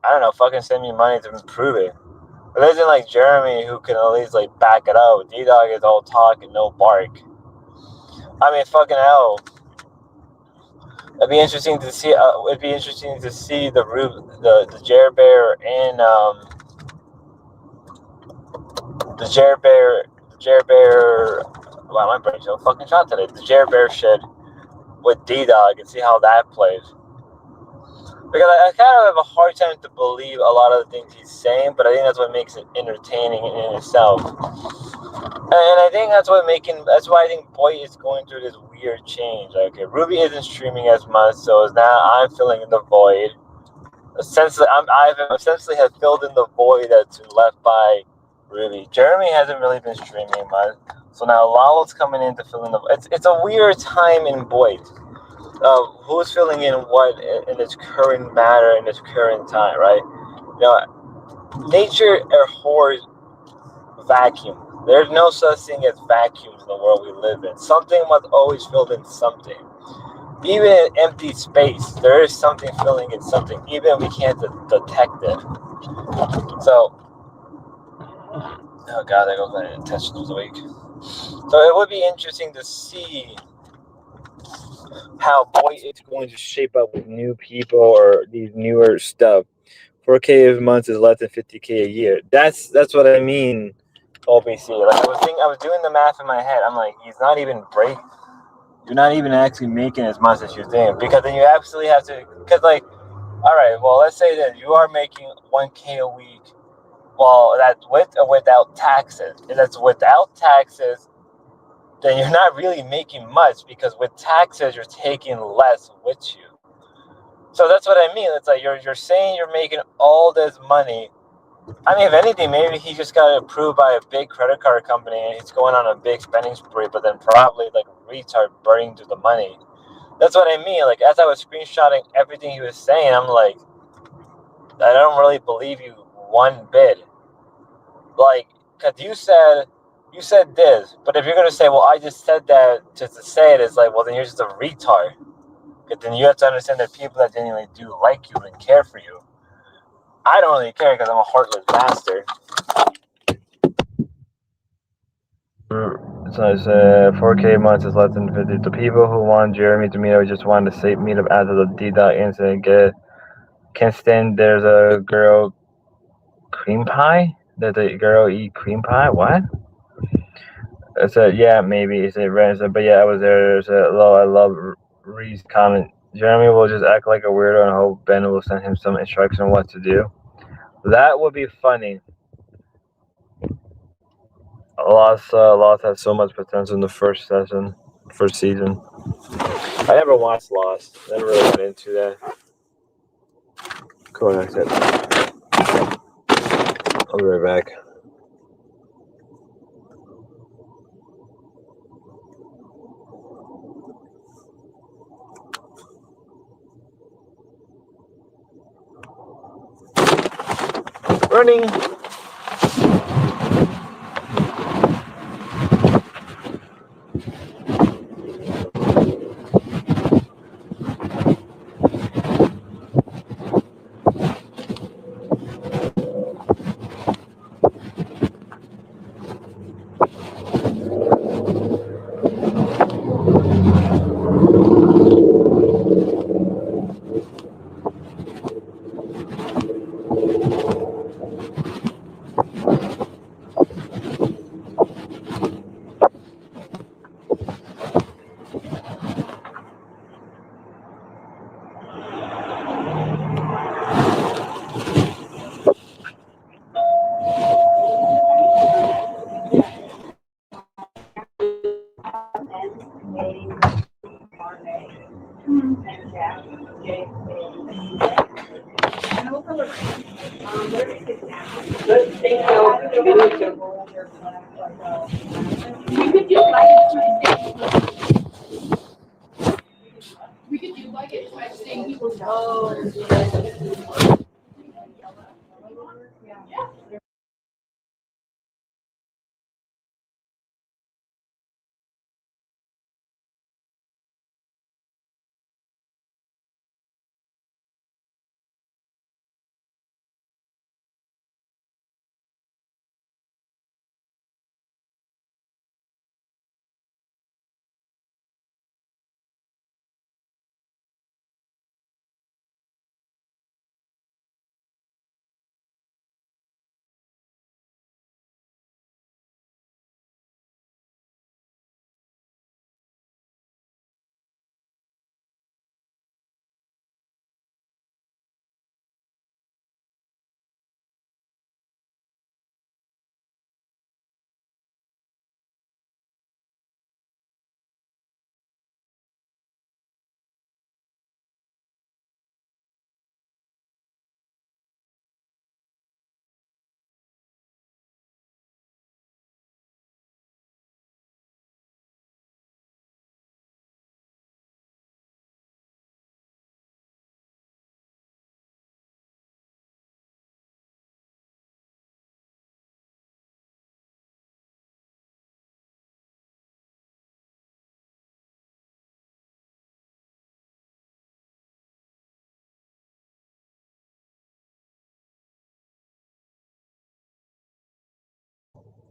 I don't know, fucking send me money to prove it. But there isn't like Jeremy who can at least like back it up. D-Dog is all talk and no bark. I mean, fucking hell. It'd be interesting to see. The Jer Bear and the Jer Bear. Wow, my brain's so fucking shot today. The Jer Bear shit with D-Dog and see how that plays. Because I kind of have a hard time to believe a lot of the things he's saying, but I think that's what makes it entertaining in itself. And I think that's why I think Boy is going through this weird change. Okay, Ruby isn't streaming as much, so now I'm filling in the void. Essentially, I essentially have filled in the void that's left by Ruby. Jeremy hasn't really been streaming much, so now Lalo's coming in to fill in the. It's a weird time in Boyd. Who's filling in what in its current matter in its current time, right? Nature abhors vacuum. There's no such thing as vacuums in the world we live in. Something must always fill in something. Even in empty space, there is something filling in something, even if we can't detect it. So, oh god, there goes my attention was weak. So it would be interesting to see how Boy is going to shape up with new people or these newer stuff. 4K a month is less than 50K a year. That's what I mean. OBC. Like I was doing the math in my head. I'm like, he's not even break. You're not even actually making as much as you think, because then you absolutely have to. Because like, all right, well, let's say that you are making 1K a week. Well, that's with or without taxes. If that's without taxes, then you're not really making much, because with taxes you're taking less with you. So that's what I mean. It's like you're saying you're making all this money. I mean, if anything, maybe he just got approved by a big credit card company and he's going on a big spending spree, but then probably like retard burning through the money. That's what I mean. Like as I was screenshotting everything he was saying, I'm like, I don't really believe you one bit. Like, cause you said this, but if you're gonna say, well, I just said that just to say it, it's like, well, then you're just a retard. But then you have to understand that people that genuinely do like you and care for you. I don't really care because I'm a heartless bastard. So it's 4K months is less than 50. The people who want Jeremy to meet up just want to say meet up after the D-Dot incident. Can't stand there's a girl cream pie? That the girl eat cream pie? What? I said, yeah, maybe. He said, Ren said, but yeah, I was there. I said, hello, I love Ree's comment. Jeremy will just act like a weirdo and hope Ben will send him some instruction on what to do. That would be funny. Lost had so much potential in the first season. I never watched Lost. Never really got into that. Cool, that's it. I'll be right back. Running. We could do like it texting people. Oh.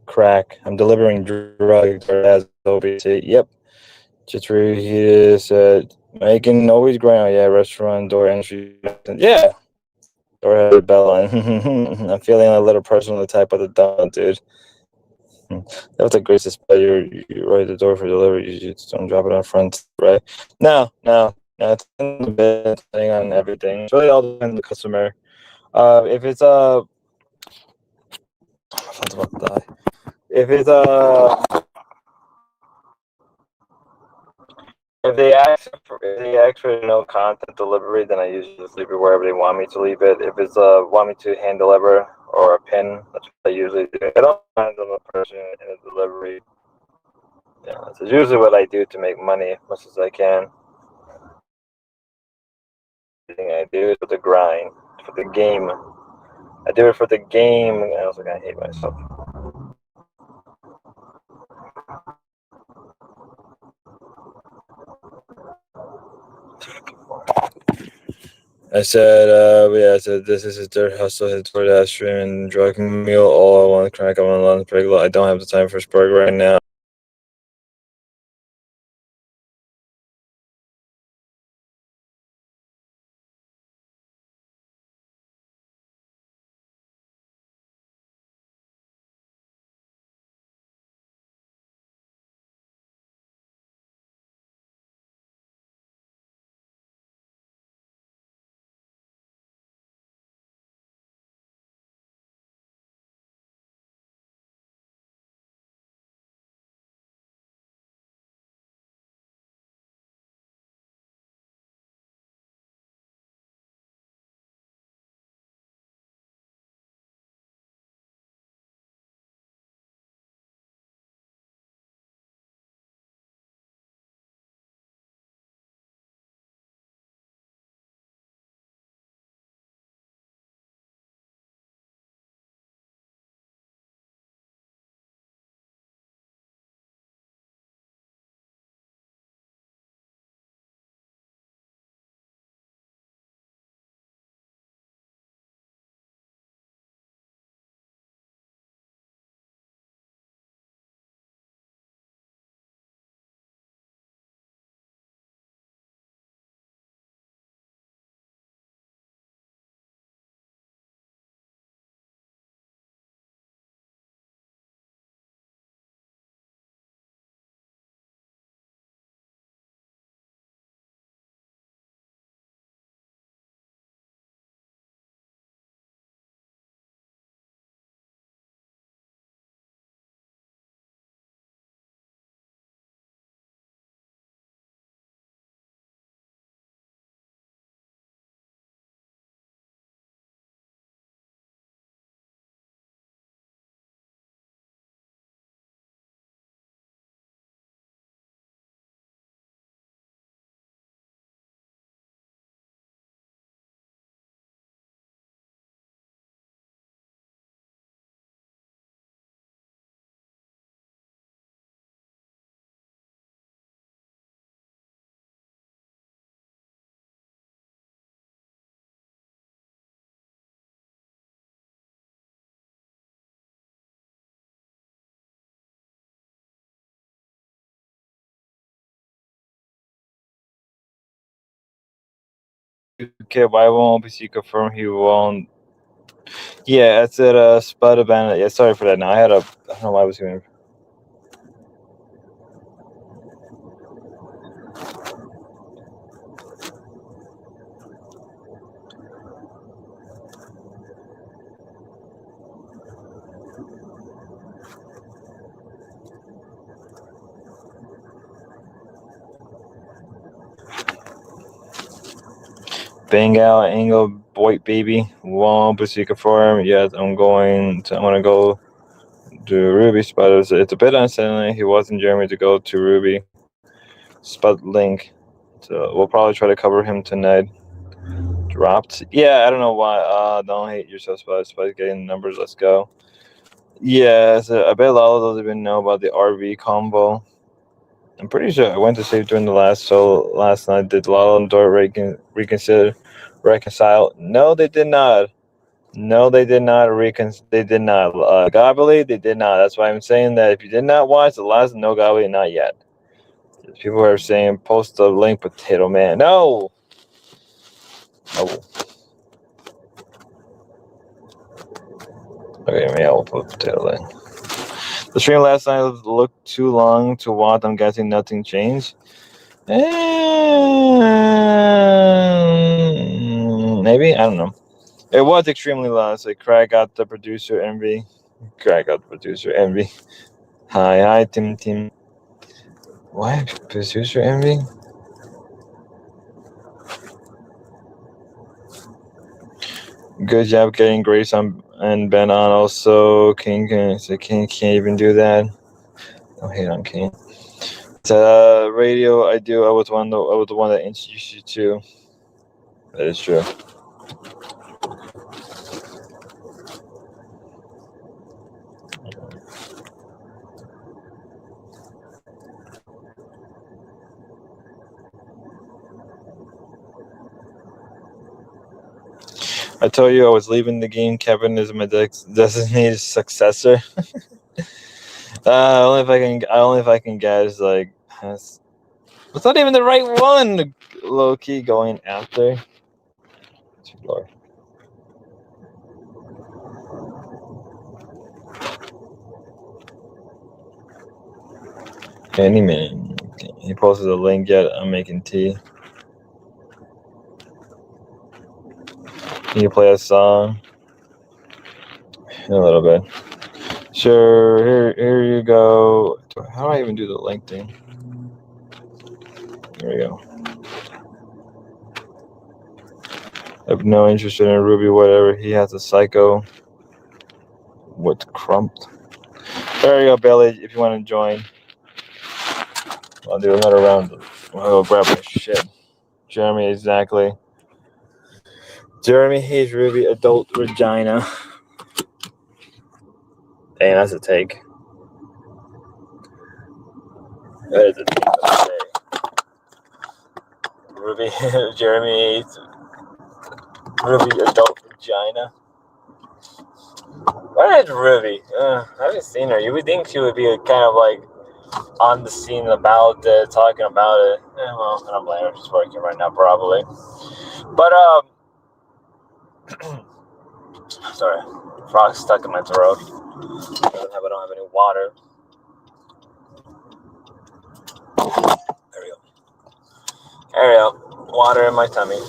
Crack. I'm delivering drugs or as obesity. Yep. Just reheated said making always grind. Yeah, restaurant door entry. Yeah. Door has a bell on. I'm feeling a little personal attack by the donut, dude. That's a great display. You write the door for delivery. You just don't drop it on front, right? No. It's a bit depending on everything. It's really all depends on the customer. If it's my phone's about to die. If they ask for no content delivery, then I usually just leave it wherever they want me to leave it. If it's want me to hand deliver or a pin, that's what I usually do. I don't mind on the person in a delivery. Yeah, that's usually what I do to make money as much as I can. Everything I do is for the grind, for the game. I do it for the game. I also kind of hate myself. I said this is a dirt hustle, his DoorDash stream and drug meal. All I want to crack. I'm on lunch break. I don't have the time for Spurg right now. Okay, why won't OPC confirm he won't? Yeah, it's at Spud Abandoned. Yeah, sorry for that. Now I don't know why I was doing. Bang out, angle, white baby. Won't OPC confirm? Yes, I'm gonna go to Ruby Spud. It's a bit unsettling. He wasn't Jeremy to go to Ruby Spud link. So we'll probably try to cover him tonight. Dropped. Yeah, I don't know why. Don't hate yourself, Spud. Spud's getting numbers. Let's go. Yeah, so I bet Lalo doesn't even know about the RV combo. I'm pretty sure I went to sleep during the last night. Did Lalo and Dort reconcile? No, they did not. No, they did not They did not. Gobbledy, they did not. That's why I'm saying that if you did not watch the last No Gobbledy, not yet. People are saying post the link, Potato Man. No. Okay, maybe I'll put Potato link. The stream last night looked too long to watch. I'm guessing nothing changed. Maybe, I don't know. It was extremely long. So Craig got the producer envy. Hi, Tim. What? Producer envy? Good job getting Grace on and Ben on. Also, King can't even do that. Don't hate on King. Radio, I do. I was the one that introduced you to. That is true. I told you I was leaving the game. Kevin is my designated successor. Only if I can guess. Like, it's not even the right one. Low key going after. Lord. Any minute. He posted a link yet. I'm making tea. Can you play a song? A little bit. Sure. Here you go. How do I even do the link thing? There we go. I have no interest in Ruby, whatever. He has a psycho with Crumped. There you go, Billy, if you want to join. I'll do another round. I'll go grab my shit. Jeremy, exactly. Jeremy hates Ruby, adult Regina. Dang, that's a take. That is a take. Ruby, Jeremy hates Ruby, adult Regina. Where is Ruby? I haven't seen her. You would think she would be kind of like on the scene about it, talking about it. Well, I don't blame her. She's working right now, probably. But, sorry. Frog's stuck in my throat. I don't have any water. There we go. Water in my tummy.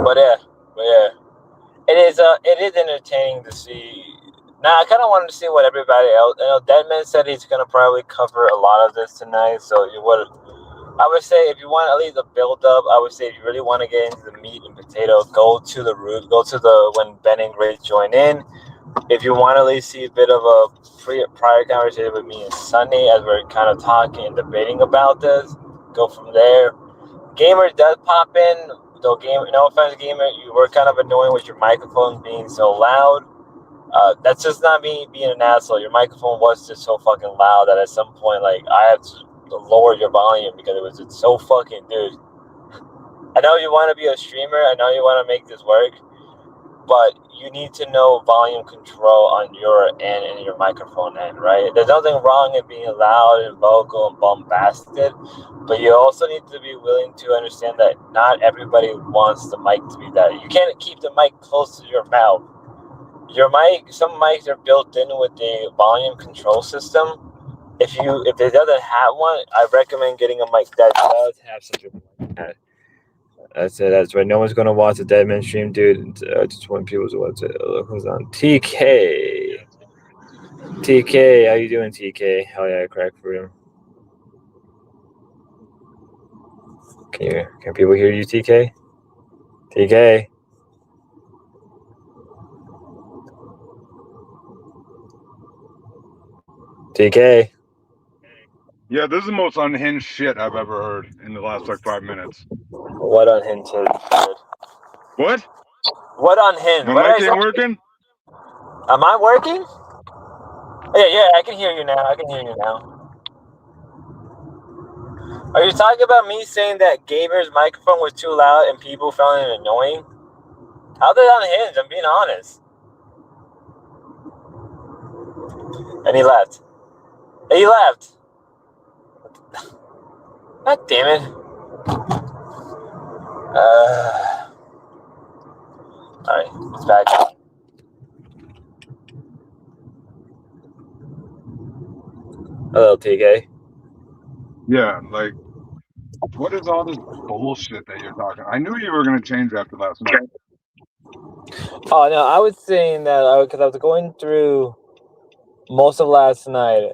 But yeah. It is entertaining to see. Now, I kind of wanted to see what everybody else. Deadman said he's going to probably cover a lot of this tonight. So I would say if you want at least a build up, I would say if you really want to get into the meat and potatoes, go to the root. Go to the when Ben and Grace join in. If you want to at least see a bit of a prior conversation with me and Sunny as we're kind of talking and debating about this, go from there. Gamer does pop in. Though no offense, Gamer, you were kind of annoying with your microphone being so loud. That's just not me being an asshole. Your microphone was just so fucking loud that at some point, like, I had to lower your volume because it was just so fucking, dude. I know you want to be a streamer. I know you want to make this work. but you need to know volume control on your end and your microphone end, right? There's nothing wrong in being loud and vocal and bombastic, but you also need to be willing to understand that not everybody wants the mic to be that. You can't keep the mic close to your mouth. Your mic, some mics are built in with a volume control system. If it doesn't have one, I recommend getting a mic that does have such a mic. That's it. That's right. No one's gonna watch the Deadman stream, dude. Just want people to watch it. Look who's on. TK. TK, how you doing, TK? Hell yeah, crack for him. Can people hear you, TK? TK. TK. Yeah, this is the most unhinged shit I've ever heard in the last like 5 minutes. What unhinged? What? What unhinged? My What mic ain't working? Am I working? Yeah, I can hear you now. Are you talking about me saying that Gamer's microphone was too loud and people found it annoying? How did that unhinge? I'm being honest. And he left. God damn it. Alright, it's back. Hello, TK. Yeah, like, what is all this bullshit that you're talking? I knew you were going to change after last night. Oh, no, I was saying that because I was going through most of last night,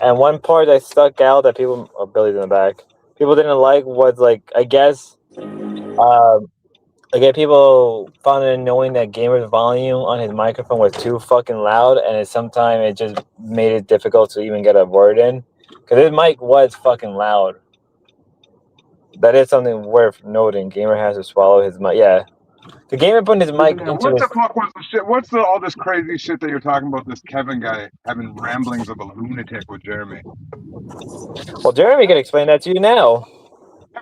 and one part that stuck out that people, Billy's in the back, people didn't like was, like, I guess, again, people found it annoying that Gamer's volume on his microphone was too fucking loud, and sometimes it just made it difficult to even get a word in. Because his mic was fucking loud. That is something worth noting. Gamer has to swallow his mic. Yeah. The Gamer put his mic into What the fuck was the shit? What's all this crazy shit that you're talking about? This Kevin guy having ramblings of a lunatic with Jeremy. Well, Jeremy can explain that to you now.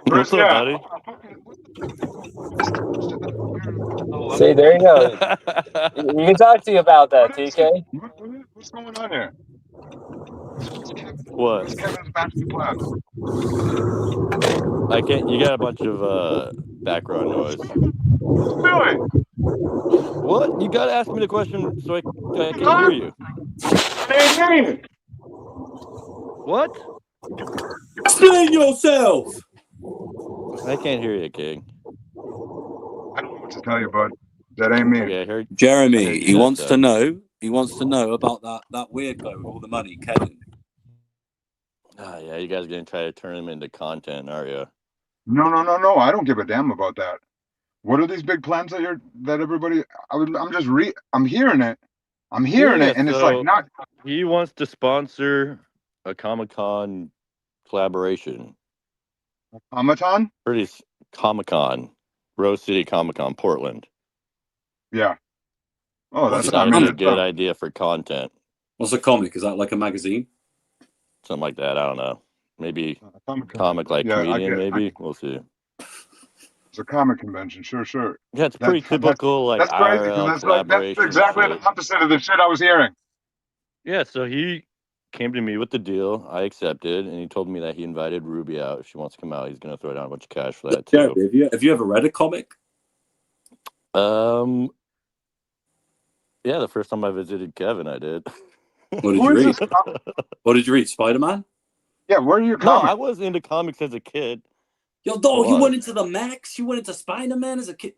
What's up, buddy? See, there you go. You can talk to you about that, TK. What's going on here? What? What's Kevin's bastard plan? I can't. You got a bunch of background noise. Billy! What? You gotta ask me the question so I can hear you. What? Explain yourself! I can't hear you, King. I don't know what to tell you, bud. That ain't me. Okay, Jeremy, he wants to know. He wants to know about that weird guy with all the money, Kevin. Yeah, you guys are gonna try to turn him into content, are you? No. I don't give a damn about that. What are these big plans that everybody? I'm hearing it. I'm hearing it, and it's like not. He wants to sponsor a Comic-Con collaboration. Comic-Con? Comic-Con, Rose City Comic-Con, Portland. Yeah. Oh, that's not a good idea for content. What's a comic? Is that like a magazine? Something like that. I don't know. Maybe comic like comedian. Maybe we'll see. It's a comic convention, sure. Yeah, it's pretty typical, like IRL collaboration. That's exactly the opposite of the shit I was hearing. Yeah, so he came to me with the deal. I accepted, and he told me that he invited Ruby out. If she wants to come out, he's going to throw down a bunch of cash for that too. Yeah, have you ever read a comic? Yeah, the first time I visited Kevin, I did. What did you read? What did you read? Spider-Man? Yeah, where are you? No, I was into comics as a kid. Yo, dog, you went into the Max? You went into Spider-Man as a kid?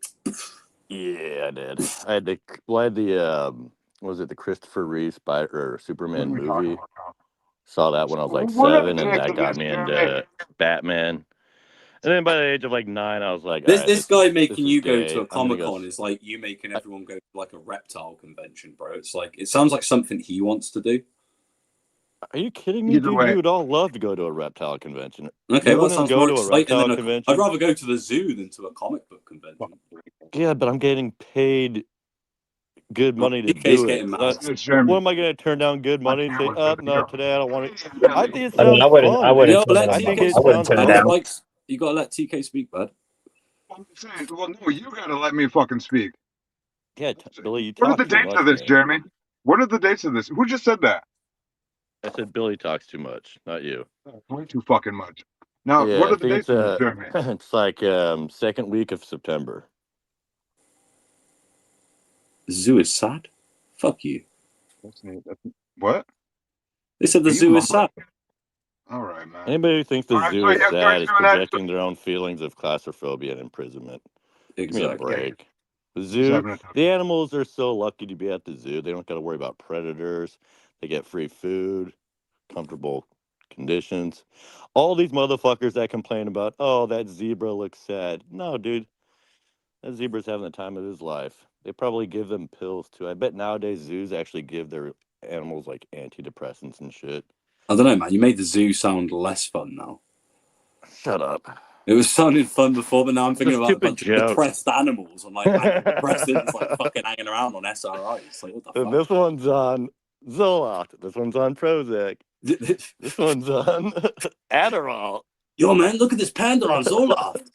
Yeah, I did. I had the the Christopher Reeve Superman movie. Saw that when I was like 7, and that got me into Batman. And then by the age of like 9, I was like, this guy making you go to a Comic-Con is like you making everyone go to like a reptile convention, bro. It's like, it sounds like something he wants to do. Are you kidding me, dude? You would all love to go to a reptile convention. Okay, well, that sounds more exciting than I'd rather go to the zoo than to a comic book convention. Yeah, but I'm getting paid good money to do it. What am I going to turn down good money and say, no, today I don't want to? I think it sounds fun. I wouldn't turn it down. You got to let TK speak, bud. I'm saying, well, no, you got to let me fucking speak. Yeah, Billy, you What are talk the too dates much, of this, man. Jeremy? What are the dates of this? Who just said that? I said Billy talks too much, not you. Way too fucking much. Now, what Yeah, I are the think dates of this, Jeremy? it's like second week of September. The zoo is sad. Fuck you. What? They said the zoo is sad. All right, man. Anybody who thinks the All right, zoo so is yeah, sad is doing that. projecting their own feelings of claustrophobia and imprisonment. Give me a Exactly. break. The He's zoo, having a tough the animals are so lucky to be at the zoo. They don't got to worry about predators. They get free food, comfortable conditions. All these motherfuckers that complain about, oh, that zebra looks sad. No, dude, that zebra's having the time of his life. They probably give them pills too. I bet nowadays zoos actually give their animals like antidepressants and shit. I don't know, man. You made the zoo sound less fun now. Shut up. It was sounding fun before, but now I'm It's a thinking about stupid joke. depressed animals on like antidepressants, like fucking hanging around on SRIs. Like, what the And fuck? this one's on Zoloft. This one's on Prozac. This one's on Adderall. Yo, man, look at this panda on Zoloft.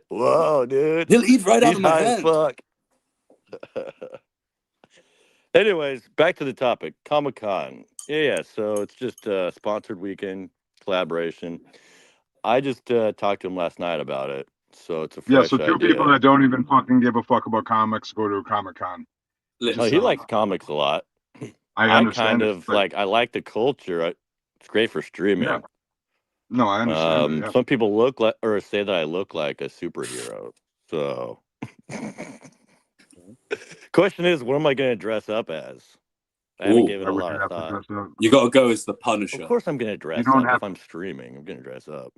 Whoa, dude. He'll eat right out He's of my high as hand. fuck. Anyways, back to the topic. Comic-Con. Yeah, so it's just a sponsored weekend collaboration. I just talked to him last night about it, so it's a fresh so two idea. people that don't even fucking give a fuck about comics go to a Comic-Con. Oh, he likes comics a lot. I understand I like the culture. It's great for streaming. Yeah. No, I understand it, yeah. Some people look like or say that I look like a superhero. So, question is, what am I going to dress up as? I haven't given it a lot of thought. You got to go as the Punisher. Of course, I'm going to dress up. If I'm streaming, I'm going to dress up.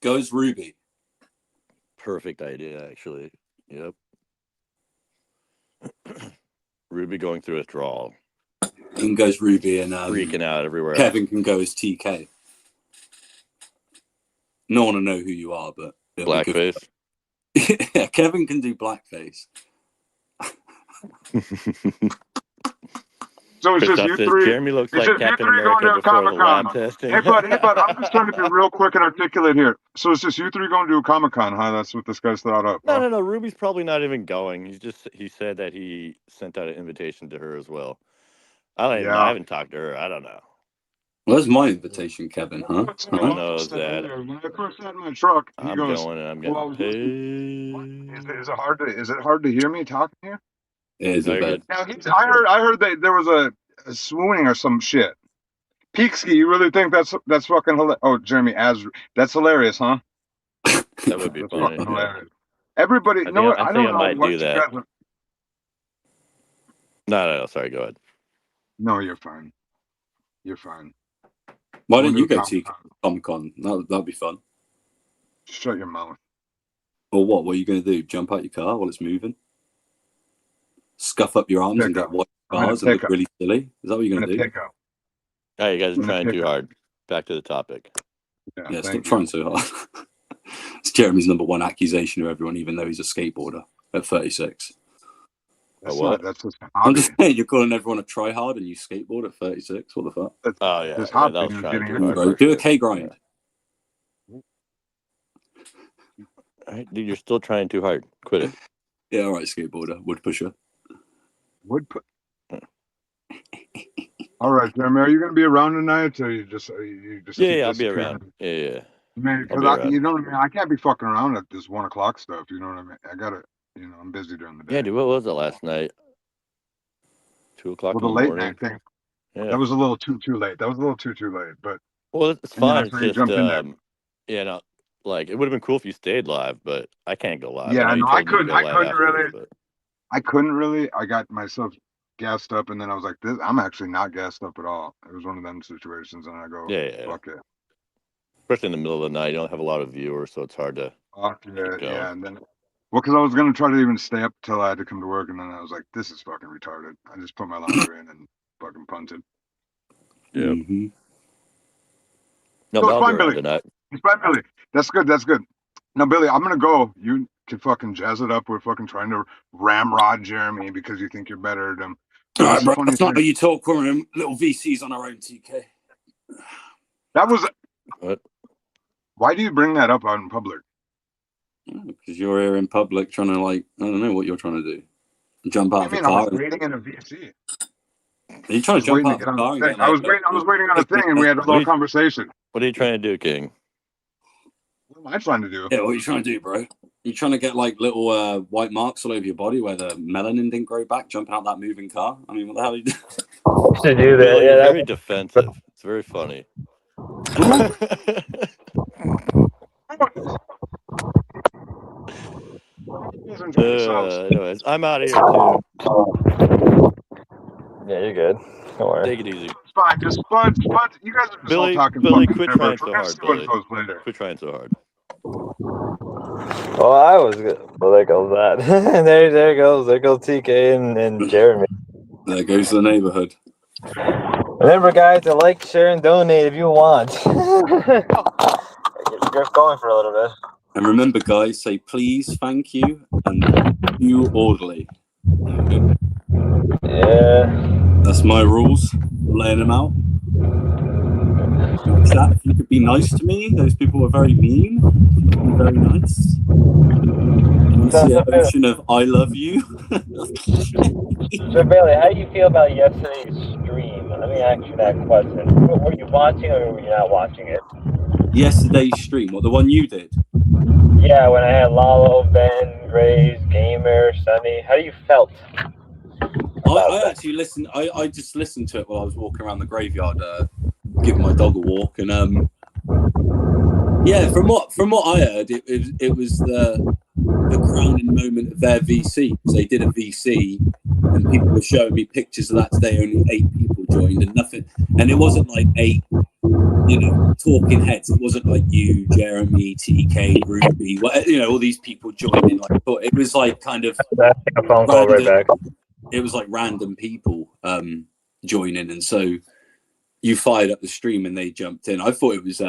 Go as Ruby. Perfect idea, actually. Yep. Ruby going through withdrawal. In goes Ruby and freaking out everywhere. Kevin can go as TK. No one will know who you are, but blackface. Yeah, Kevin can do blackface. So it's just you three. Jeremy looks like Captain America before the lab testing. Hey, bud, I'm just trying to be real quick and articulate here. So it's just you three going to a Comic-Con, huh? That's what this guy's thought up. No, no. Ruby's probably not even going. He said that he sent out an invitation to her as well. I haven't talked to her. I don't know. Well, that's my invitation, Kevin, huh? All I know is that when I first sat in my truck, he I'm goes, going and I'm getting paid. Is it hard to hear me talking here? It is a bit. Now, I heard that there was a swooning or some shit. Peekski, you really think that's fucking hilarious? Oh, Jeremy, that's hilarious, huh? That would be funny. Hilarious. Everybody, I think I might do that. No, sorry, go ahead. No, you're fine. You're fine. Why don't you go to Comic-Con? That'd be fun. Shut your mouth. Or what? What are you going to do? Jump out your car while it's moving? Scuff up your arms and get white scars and look really silly? Is that what you're going to do? Oh, you guys are trying too hard. Back to the topic. Yeah, stop trying so hard. It's Jeremy's number one accusation of everyone, even though he's a skateboarder at 36. What? I'm just saying, you're calling everyone a try-hard and you skateboard at 36. What the fuck? Oh, yeah. That was trying too hard. Do a K-grind. Yeah. All right, dude, you're still trying too hard. Quit it. Yeah, all right, skateboarder. Wood pusher. All right, Jeremy, are you going to be around tonight, or you just Yeah, I'll be around. Yeah. Man, because you know what I mean. I can't be fucking around at this 1 o'clock stuff. You know what I mean? I gotta, I'm busy during the day. Yeah, dude. What was it last night? 2 o'clock in the late morning. night thing. Yeah. That was a little too late. That was a little too late. But it's fine. It's just no, like it would have been cool if you stayed live, but I can't go live. Yeah, no, I couldn't really. But... I couldn't really. I got myself gassed up, and then I was like, I'm actually not gassed up at all. It was one of them situations, and I go, fuck it. Especially in the middle of the night, you don't have a lot of viewers, so it's hard to. Yeah, and then, because I was gonna try to even stay up till I had to come to work, and then I was like, this is fucking retarded. I just put my laundry in and fucking punted. Yeah. Mm-hmm. No, so it's fine, Billy. It's fine, Billy. That's good. Now, Billy, I'm gonna go. You can fucking jazz it up with fucking trying to ramrod Jeremy because you think you're better than him. All right, bro. That's not how you talk. We're little VCs on our own, TK. That was. What? Why do you bring that up out in public? Because you're here in public trying to, like, I don't know what you're trying to do. Jump out of a I car. was waiting in a VC. Are you trying to jump out of a car and get, I was waiting on a thing, and we had a little conversation. What are you trying to do, King? What am I trying to do? Yeah, what are you trying to do, bro? You trying to get like little white marks all over your body where the melanin didn't grow back, jumping out that moving car? I mean, what the hell are you doing? To do that, Billy, yeah, you're very defensive. It's very funny. Anyways, I'm out of here too. Yeah, you're good. Don't worry. Take it easy. Spud, you guys are just all talking. Billy, quit trying so hard, Billy. Quit trying so hard. Well, I was good. Well, there goes that. there goes TK and Jeremy. There goes the neighborhood. Remember, guys, to like, share, and donate if you want. You're going for a little bit. And remember, guys, say please, thank you, and you orderly. Okay. Yeah. That's my rules. I'm laying them out. Chat, if you could be nice to me, those people were very mean. Be very nice. I want to see a version of I love you. So, Bailey, how do you feel about yesterday's stream? Let me ask you that question. Were you watching or were you not watching it? Yesterday's stream, what, the one you did? Yeah, when I had Lalo, Ben, Graves, Gamer, Sunny. How do you felt? I actually listened. I just listened to it while I was walking around the graveyard, giving my dog a walk, and yeah, from what I heard, it was the crowning moment of their VC, because they did a VC, and people were showing me pictures of that today. Only 8 people joined, and nothing, and it wasn't like 8, talking heads. It wasn't like you, Jeremy, TK, Ruby, all these people joining. Like, it was like kind of a phone call right back. It was like random people joining, and so you fired up the stream and they jumped in. I thought it was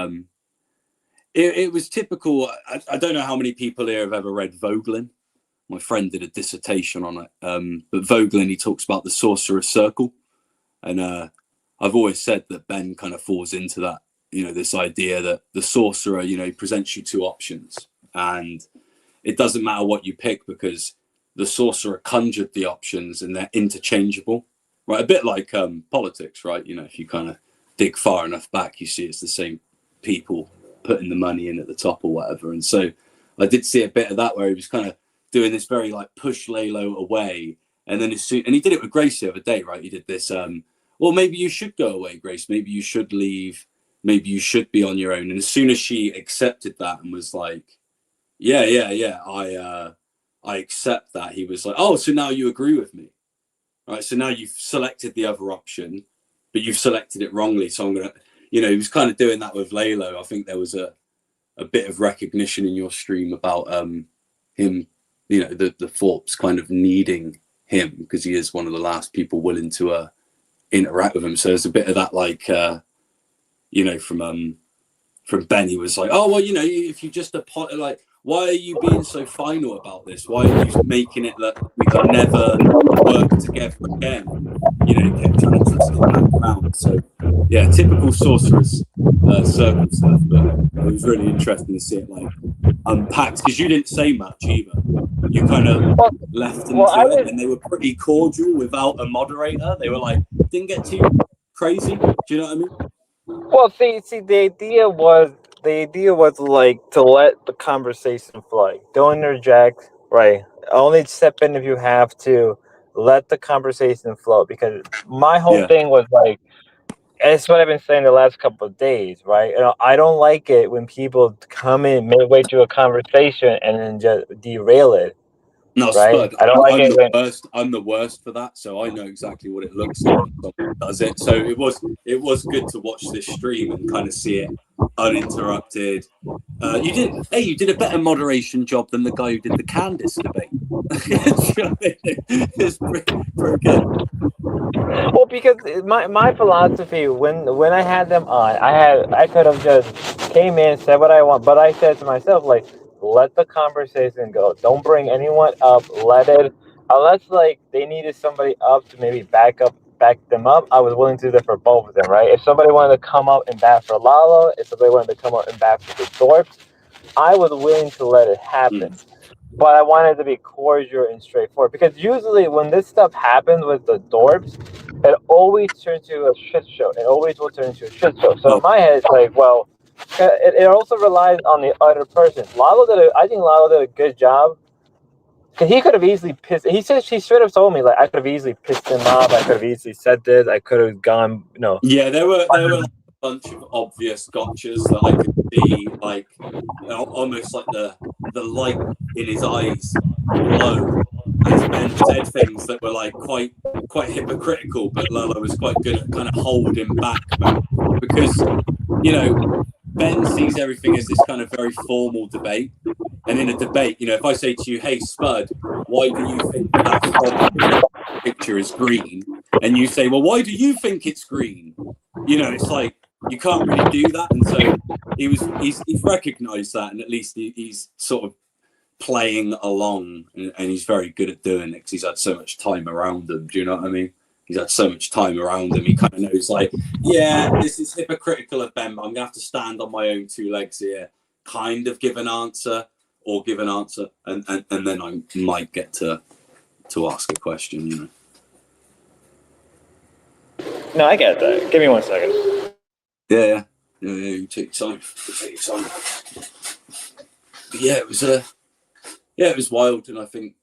it was typical. I don't know how many people here have ever read Vogelin. My friend did a dissertation on it, but Vogelin, he talks about the sorcerer's circle, and I've always said that Ben kind of falls into that. This idea that the sorcerer, presents you 2 options, and it doesn't matter what you pick because the sorcerer conjured the options and they're interchangeable, right? A bit like politics, right? If you kind of dig far enough back, you see it's the same people putting the money in at the top or whatever. And so I did see a bit of that where he was kind of doing this very like push Lalo away. And then and he did it with Grace the other day, right? He did this, well, maybe you should go away, Grace. Maybe you should leave. Maybe you should be on your own. And as soon as she accepted that and was like, yeah, I accept that, he was like, oh, so now you agree with me. All right, so now you've selected the other option, but you've selected it wrongly. So I'm going to, he was kind of doing that with Lalo. I think there was a bit of recognition in your stream about him, the Thorpes kind of needing him because he is one of the last people willing to interact with him. So there's a bit of that, like, from Ben, he was like, oh, well, if you just like, why are you being so final about this? Why are you making it that we can never work together again? He kept trying to twist it back around. So, yeah, typical sorcerer's circle stuff. But it was really interesting to see it like unpacked because you didn't say much either. You kind of left them to it, and they were pretty cordial without a moderator. They were like, didn't get too crazy. Do you know what I mean? Well, see, the idea was like to let the conversation flow. Don't interject, right? Only step in if you have to. Let the conversation flow, because my whole thing was like, it's what I've been saying the last couple of days, right? I don't like it when people come in midway through a conversation and then just derail it. No, right? Spud, I'm the worst for that, so I know exactly what it looks like when someone does it. So it was good to watch this stream and kind of see it uninterrupted. You did a better moderation job than the guy who did the Candace debate. It's pretty good. Well, because my philosophy when I had them on, I could have just came in, said what I want, but I said to myself, like, let the conversation go. Don't bring anyone up. Let it, unless like they needed somebody up to maybe back them up. I was willing to do that for both of them, right? If somebody wanted to come up and bat for Lalo, if somebody wanted to come up and bat for the Thorpes, I was willing to let it happen. But I wanted to be cordial and straightforward, because usually when this stuff happens with the dorps, it always turns to a shit show. It always will turn into a shit show. So in my head, it's like, well, it also relies on the other person. I think Lalo did a good job. Cause he could have easily pissed. He straight up told me, like, I could have easily pissed him off. I could have easily said this. I could have gone, Yeah, there were like a bunch of obvious gotchas that I could see, like almost like the light in his eyes glow as Ben said things that were like quite hypocritical, but Lolo was quite good at kind of holding back, man, because Ben sees everything as this kind of very formal debate. And in a debate, if I say to you, hey, Spud, why do you think that picture is green? And you say, well, why do you think it's green? It's like, you can't really do that. And so he's recognized that, and at least he's sort of playing along, and he's very good at doing it because he's had so much time around him. Do you know what I mean? He's had so much time around him. He kind of knows, like, yeah, this is hypocritical of Ben, but I'm going to have to stand on my own two legs here, kind of give an answer, and then I might get to ask a question, No, I get that. Give me 1 second. Yeah, you take your time. But yeah, it was wild, and I think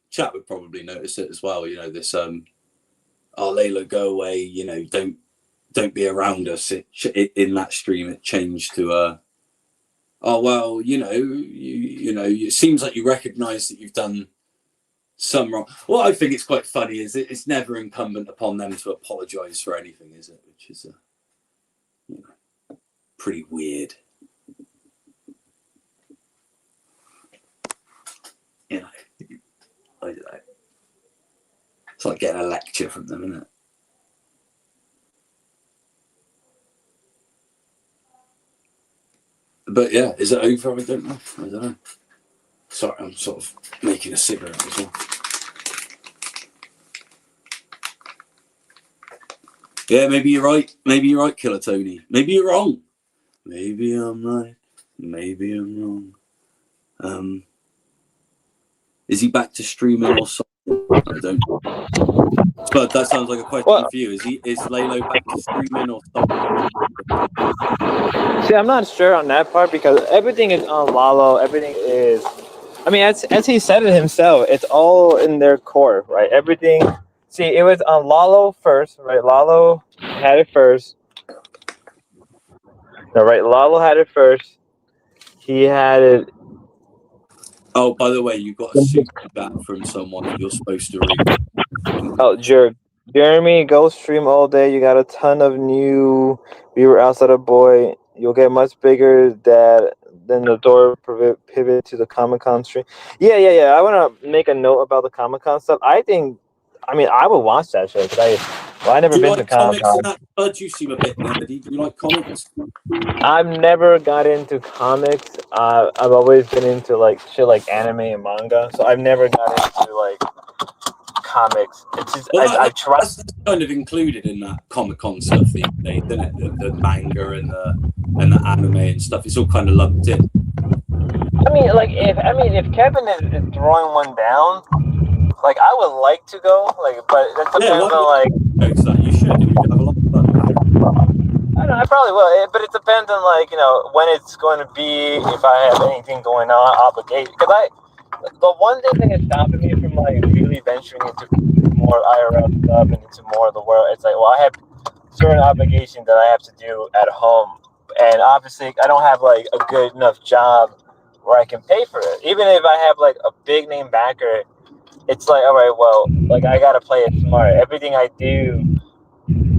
chat would probably notice it as well. This oh, Layla, go away. Don't be around us. In that stream, it changed to oh well, it seems like you recognise that you've done some wrong. What I think is quite funny is it's never incumbent upon them to apologise for anything, is it? Which is pretty weird. I don't know. It's like getting a lecture from them, isn't it? But yeah, is it over? I don't know. Sorry, I'm sort of making a cigarette as well. Yeah, maybe you're right. Maybe you're right, Killer Tony. Maybe you're wrong. Maybe I'm right. Maybe I'm wrong. Is he back to streaming or something? I don't know. But that sounds like a question for you. Is Lalo back to streaming or something? See, I'm not sure on that part, because everything is on Lalo. Everything is, I mean, as he said it himself, it's all in their core, right? Everything. See, it was on Lalo first, right? Lalo had it first. No, right? Lalo had it first. He had it. Oh, by the way, you got a super chat from someone that you're supposed to read. Oh, Jeremy, go stream all day. You got a ton of new viewer outside of Boy. You'll get much bigger than the door pivot to the Comic-Con stream. Yeah. I want to make a note about the Comic-Con stuff. I would watch that show, because I never been to Comic-Con. Bud, you seem a bit nerdy. Do you like comics? I've never got into comics. I've always been into like shit like anime and manga. So I've never got into like comics. It's just I try. That's kind of included in that Comic-Con stuff these days, isn't it? The manga and the anime and stuff. It's all kind of lumped in. If Kevin is throwing one down, like, I would like to go, like, but that depends on like. You should. You have a lot of fun. I don't know, I probably will, but it depends on like when it's going to be, if I have anything going on, obligation. Because the one thing that is stopping me from like really venturing into more IRL stuff and into more of the world, it's like, well, I have certain obligations that I have to do at home, and obviously I don't have like a good enough job where I can pay for it. Even if I have like a big name backer, it's like, all right, well, like, I gotta play it smart. Everything I do,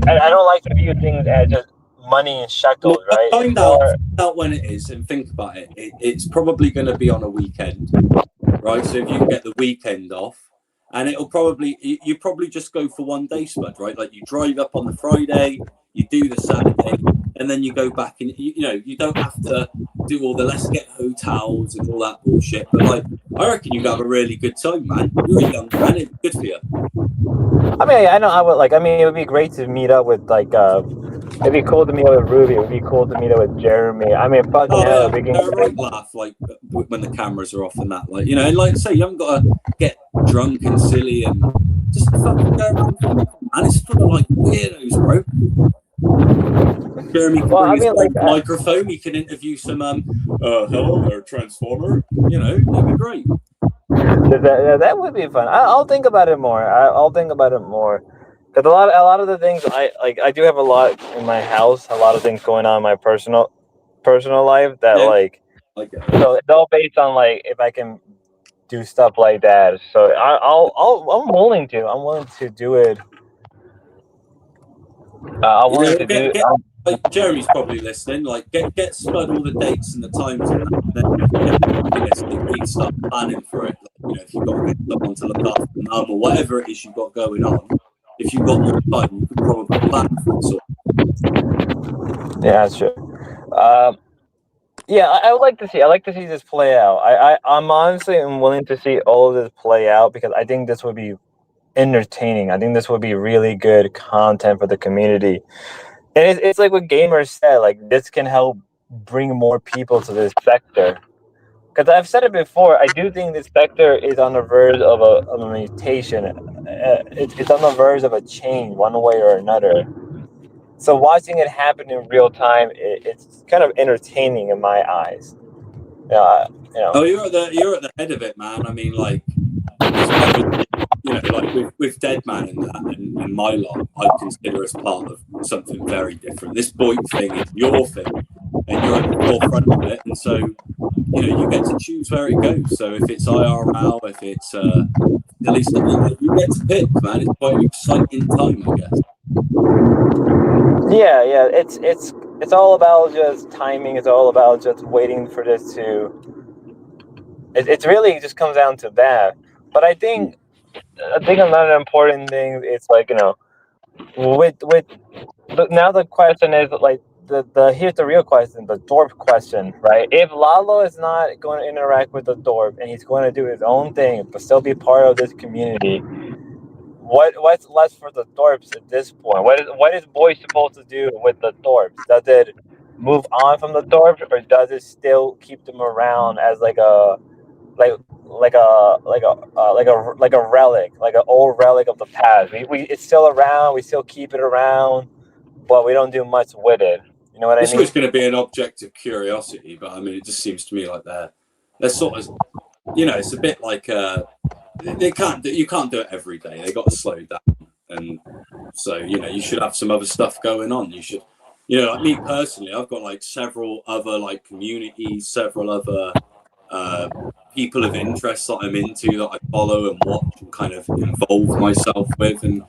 I don't like to view things as just money and shekels, right? Find out when it is, and think about it. It's probably going to be on a weekend, right? So if you get the weekend off, and you probably just go for one day, Spud, right? Like, you drive up on the Friday, you do the Saturday, and then you go back, and you don't have to do all the let's get hotels and all that bullshit. But like, I reckon you'd have a really good time, man. You're a young man, it's good for you. I mean, I know I would like. I mean, it would be great to meet up with like It'd be cool to meet up with Ruby. It'd be cool to meet up with Jeremy. I mean, fucking Oh hell, yeah, if we can they're a right laugh. Like when the cameras are off and that, like, you know, and like say, you haven't got to get drunk and silly and just fucking go around. And it's full of like weirdos, bro. Jeremy can bring his own microphone. He can interview some hello there, Transformer. You know, it'd be great. That would be fun. I'll think about it more. I'll think about it more. Because a lot of the things I do have a lot in my house. A lot of things going on in my personal life that so it's all based on like if I can do stuff like that. So I'm willing to. I'm willing to do it. I'm willing to do. Like Jeremy's probably listening. Like get Spud all the dates and the times and that. And then realistically start planning for it. Like, you know, if you've got to get someone to look after mum or whatever it is you've got going on, if you've got more time, you could probably plan for it. So. Yeah, that's true. Yeah, I would like to see. I like to see this play out. I'm honestly willing to see all of this play out because I think this would be entertaining. I think this would be really good content for the community. And it's like what gamers said, like this can help bring more people to this sector. Because I've said it before, I do think this sector is on the verge of a mutation. It's on the verge of a change one way or another. So watching it happen in real time, it's kind of entertaining in my eyes. Oh, you're at the head of it, man. I mean, like, you know, like with Dead Man and that, and my lot, I consider us part of something very different. This Boyd thing is your thing, and you're at the forefront of it, and so you know you get to choose where it goes. So if it's IRL, if it's at least you get to pick, man. It's quite an exciting time, I guess. Yeah. It's all about just timing. It's all about just waiting for this to. It really just comes down to that. But I think another important thing is like, you know, now the question is like here's the real question, the Dorp question, right? If Lalo is not going to interact with the Dorp and he's going to do his own thing but still be part of this community, what's left for the Dorps at this point? What is Boy supposed to do with the Dorps? Does it move on from the Dorps or does it still keep them around as like a relic, like an old relic of the past? It's still around. We still keep it around, but we don't do much with it. You know what I mean? It's going to be an object of curiosity, but I mean, it just seems to me like they're sort of, you know, it's a bit like you can't do it every day. They got to slow down, and so you know, you should have some other stuff going on. You should, you know, like me personally, I've got like several other like communities, several other people of interest that I'm into, that I follow and watch and kind of involve myself with. And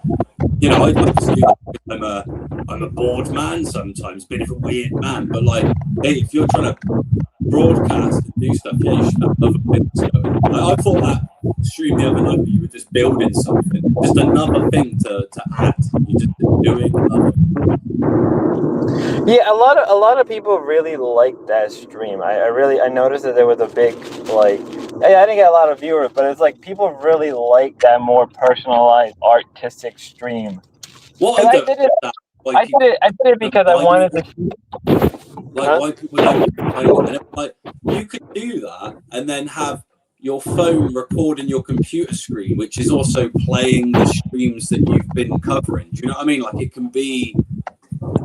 you know, I just do that. I'm a bored man sometimes, bit of a weird man, but like, hey, if you're trying to broadcast and do stuff, yeah, you should have other things going. I thought that stream the other night, you were just building something, just another thing to add. You're just doing another. Yeah, a lot of people really liked that stream. I noticed that there was a big like. I didn't get a lot of viewers, but it's like people really like that more personalized, artistic stream. What I did it because I wanted to. Like why people don't complain. And like you could do that and then have your phone recording your computer screen, which is also playing the streams that you've been covering. Do you know what I mean? Like it can be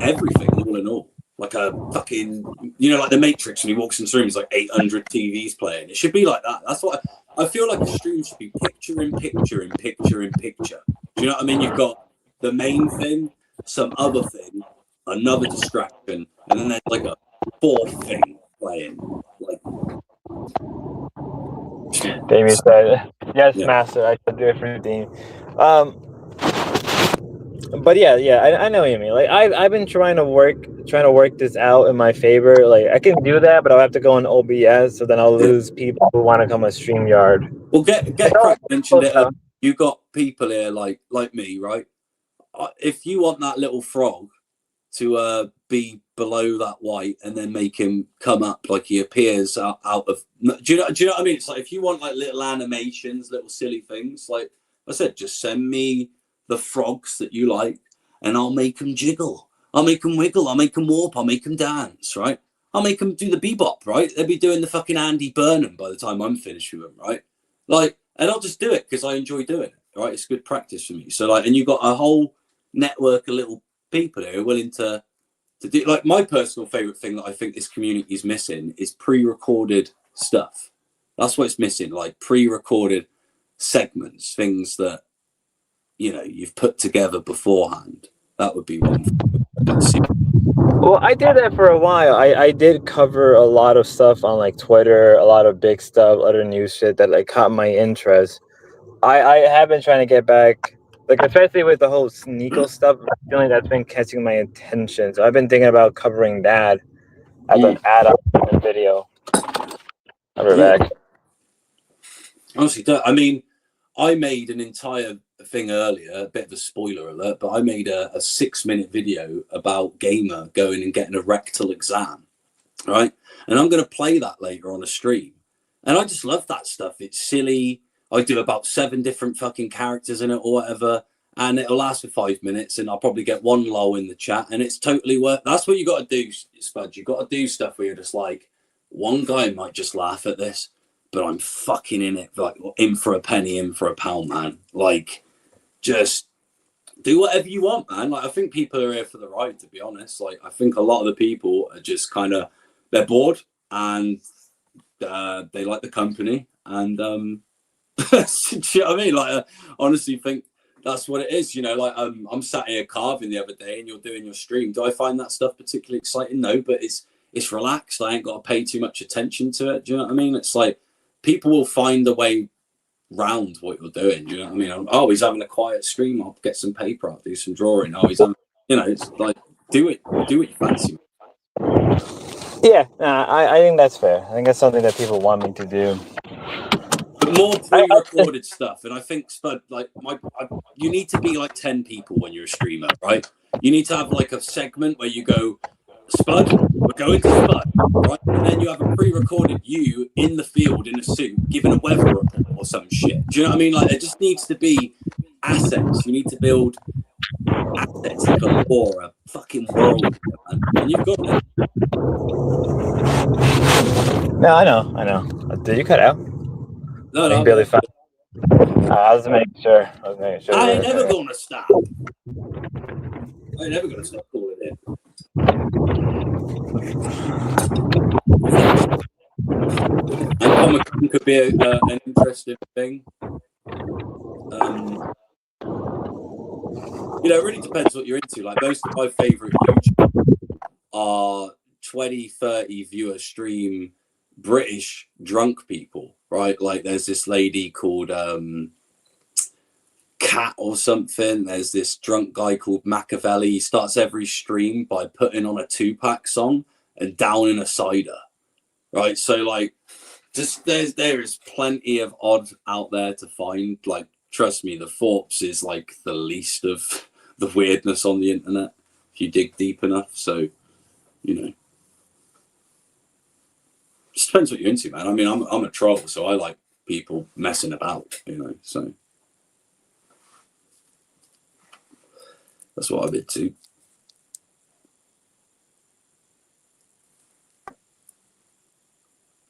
everything, all in all. Like a fucking, you know, like the Matrix when he walks into the room, he's like 800 TVs playing. It should be like that. That's what I feel like a stream should be, picture in picture in picture in picture. Do you know what I mean? You've got the main thing, some other thing, another distraction, and then there's like a fourth thing playing. Like David said, "Yes, yeah. Master, I should do it for you, Dean." But yeah, I know what you mean. Like I've been trying to work this out in my favor. Like I can do that, but I'll have to go on OBS, so then I'll lose people who want to come on StreamYard. Well, get Crack mentioned it. You got people here like me, right? If you want that little frog to be below that white and then make him come up like he appears out of, do you know what I mean? It's like if you want like little animations, little silly things, like I said, just send me the frogs that you like and I'll make them jiggle. I'll make them wiggle, I'll make them warp, I'll make them dance, right? I'll make them do the bebop, right? They'll be doing the fucking Andy Burnham by the time I'm finished with them, right? Like, and I'll just do it because I enjoy doing it, right? It's good practice for me. So like, and you've got a whole network of little people who are willing to do, like, my personal favorite thing that I think this community is missing is pre-recorded stuff. That's what it's missing, like pre-recorded segments, things that, you know, you've put together beforehand. That would be one thing. Well, I did that for a while. I did cover a lot of stuff on like Twitter, a lot of big stuff, other news shit that like caught my interest. I have been trying to get back, like especially with the whole Sneeko stuff. I feel like that's been catching my attention. So I've been thinking about covering that as an add-on video. I'll be back. Honestly, I mean, I made an entire thing earlier, a bit of a spoiler alert, but I made a 6-minute video about Gamer going and getting a rectal exam, right? And I'm going to play that later on a stream. And I just love that stuff. It's silly. I do about 7 different fucking characters in it or whatever. And it'll last for 5 minutes and I'll probably get 1 lol in the chat. And it's totally worth. That's what you got to do, Spud. You got to do stuff where you're just like, one guy might just laugh at this, but I'm fucking in it, like in for a penny, in for a pound, man. Like, just do whatever you want, man. Like, I think people are here for the ride, to be honest. Like, I think a lot of the people are just kind of, they're bored and they like the company. And do you know what I mean? Like, I honestly think that's what it is. You know, like I'm sat here carving the other day and you're doing your stream. Do I find that stuff particularly exciting? No, but it's relaxed. I ain't got to pay too much attention to it. Do you know what I mean? It's like, people will find a way round what you're doing. Do you know what I mean? Oh, he's having a quiet stream. I'll get some paper. I'll do some drawing. Oh, he's having, you know, it's like, do what you fancy. Yeah, I think that's fair. I think that's something that people want me to do. But more pre-recorded stuff. And I think, Spud, like, you need to be like 10 people when you're a streamer, right? You need to have like a segment where you go, Spud, we're going to Spud, right? And then you have a pre-recorded you in the field in a suit giving a weather report or some shit. Do you know what I mean? Like, it just needs to be assets. You need to build assets like a war, a fucking world, man. And you've got it. No, I know. Did you cut out? No, I barely found. I was making sure. I ain't never gonna stop. I ain't never gonna stop calling it. And Comic-Con could be an interesting thing. You know, it really depends what you're into. Like, most of my favorite YouTubers are 20, 30 viewer stream British drunk people, right? Like, there's this lady called Cat or something. There's this drunk guy called Machiavelli. He starts every stream by putting on a Tupac song and downing a cider, right? So, like, just there is plenty of odd out there to find. Like, trust me, the Forbes is like the least of the weirdness on the internet if you dig deep enough. So, you know, just depends what you're into, man. I mean, I'm a troll, so I like people messing about, you know. So that's what I'm into.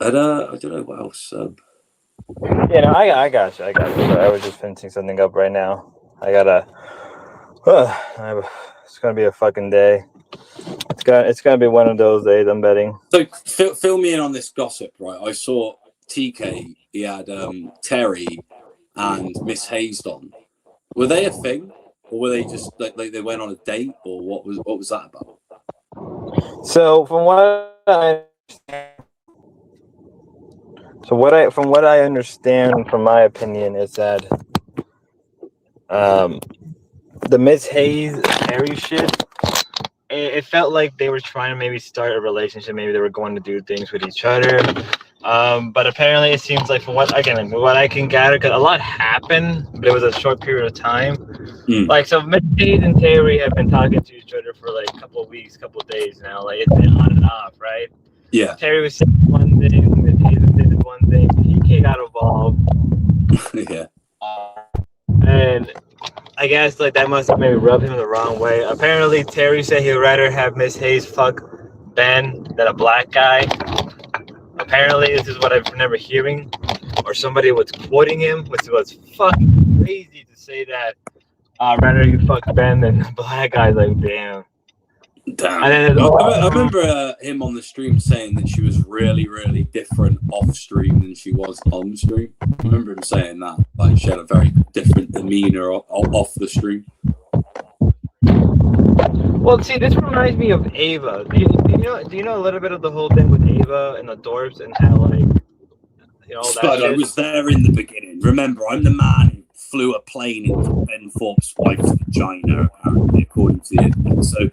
And I don't know what else. Yeah, no, I got you. I was just finishing something up right now. I gotta. It's gonna be a fucking day. It's gonna be one of those days, I'm betting. So fill me in on this gossip, right? I saw TK. He had Terry and Miss Hayes on. Were they a thing, or were they just like they went on a date, or what was that about? So from what I understand, from my opinion, is that the Miss Hayes Terry shit. It felt like they were trying to maybe start a relationship. Maybe they were going to do things with each other. But apparently it seems like from what I can gather, because a lot happened, but it was a short period of time. Like, so Miss Hayes and Terry have been talking to each other for like a couple of weeks, couple of days now. Like, it's been on and off, right? Yeah. Terry was saying one thing, Miss Hayes did one thing, PK got involved. Yeah. And I guess like that must have maybe rubbed him the wrong way. Apparently, Terry said he'd rather have Miss Hayes fuck Ben than a black guy. Apparently, this is what I remember hearing, or somebody was quoting him, which was fucking crazy to say that. Rather you fuck Ben than a black guy. Like, damn. Damn. And then, I remember him on the stream saying that she was really, really different off stream than she was on stream. I remember him saying that, like she had a very different demeanor off the stream. Well, see, this reminds me of Ava. Do you know a little bit of the whole thing with Ava and the Dorps and how like all that Spud, shit? I was there in the beginning. Remember, I'm the man who flew a plane into Ben Thorpe's wife's vagina, apparently, according to the internet. So,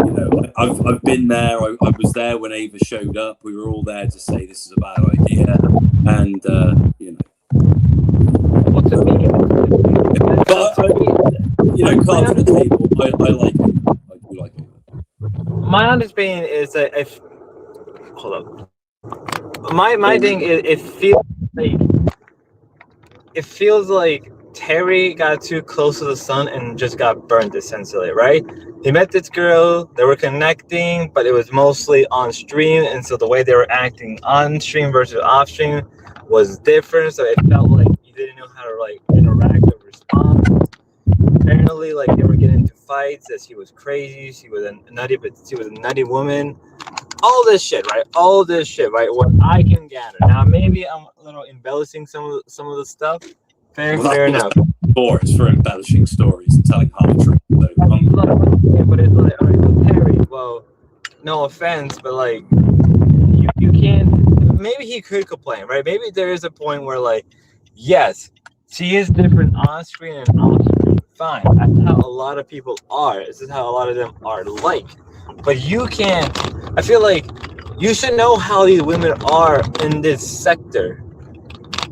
you know, I've been there. I was there when Ava showed up. We were all there to say this is a bad idea, and you know. Well, to me, But you know, cards on the table. I like it. I do like it. My understanding is that if hold up, my thing is it feels like Terry got too close to the sun and just got burned essentially, right? He met this girl, they were connecting, but it was mostly on stream, and so the way they were acting on stream versus off stream was different. So it felt like he didn't know how to like interact or respond. Apparently, like they were getting into fights as he was crazy. She was a nutty woman. All this shit, right? All this shit, right? What I can gather. Now, maybe I'm a little embellishing some of the stuff. Fair enough. It's for embellishing stories and telling half the truth. Yeah, but it's like, all right, well, Terry. Well, no offense, but like, you can't. Maybe he could complain, right? Maybe there is a point where, like, yes, she is different on screen and off screen. Fine, that's how a lot of people are. This is how a lot of them are like. But you can't. I feel like you should know how these women are in this sector.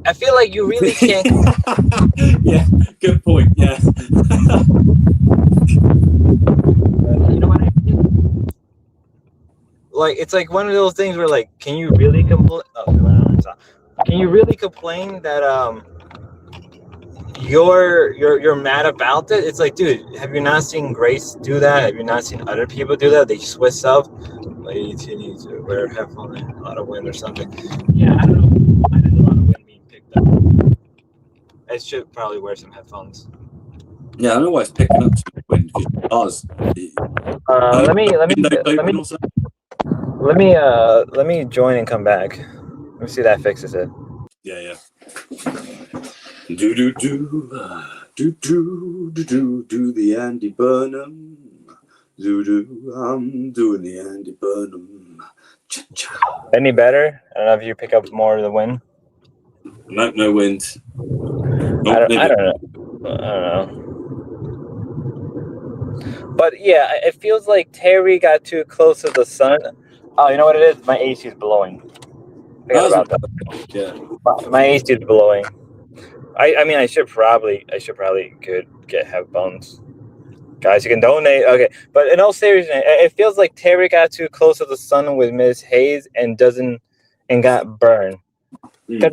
I feel like you really can't. Yeah, good point. Yeah. You know what I mean? Like it's like one of those things where like, can you really complain? Can you really complain that you're mad about it? It's like, dude, have you not seen Grace do that? Have you not seen other people do that? They Swiss up. Like you need to wear headphones, a lot of wind or something. Yeah, I don't know. I did a lot of wind being picked up. I should probably wear some headphones. Yeah, I don't know why it's picking up some wind because it does. Let me join and come back. Let me see if that fixes it. Yeah. Do the Andy Burnham. I'm doing the Andy Burnham. Cha-cha. Any better? I don't know if you pick up more of the wind. No wind. I don't know. But yeah, it feels like Terry got too close to the sun. Oh, you know what it is? My AC is blowing. Forgot about that. Yeah. My AC is blowing. I mean, I should probably could get headphones. Guys, you can donate. Okay, but in all seriousness, it feels like Terry got too close to the sun with Miss Hayes and got burned. Because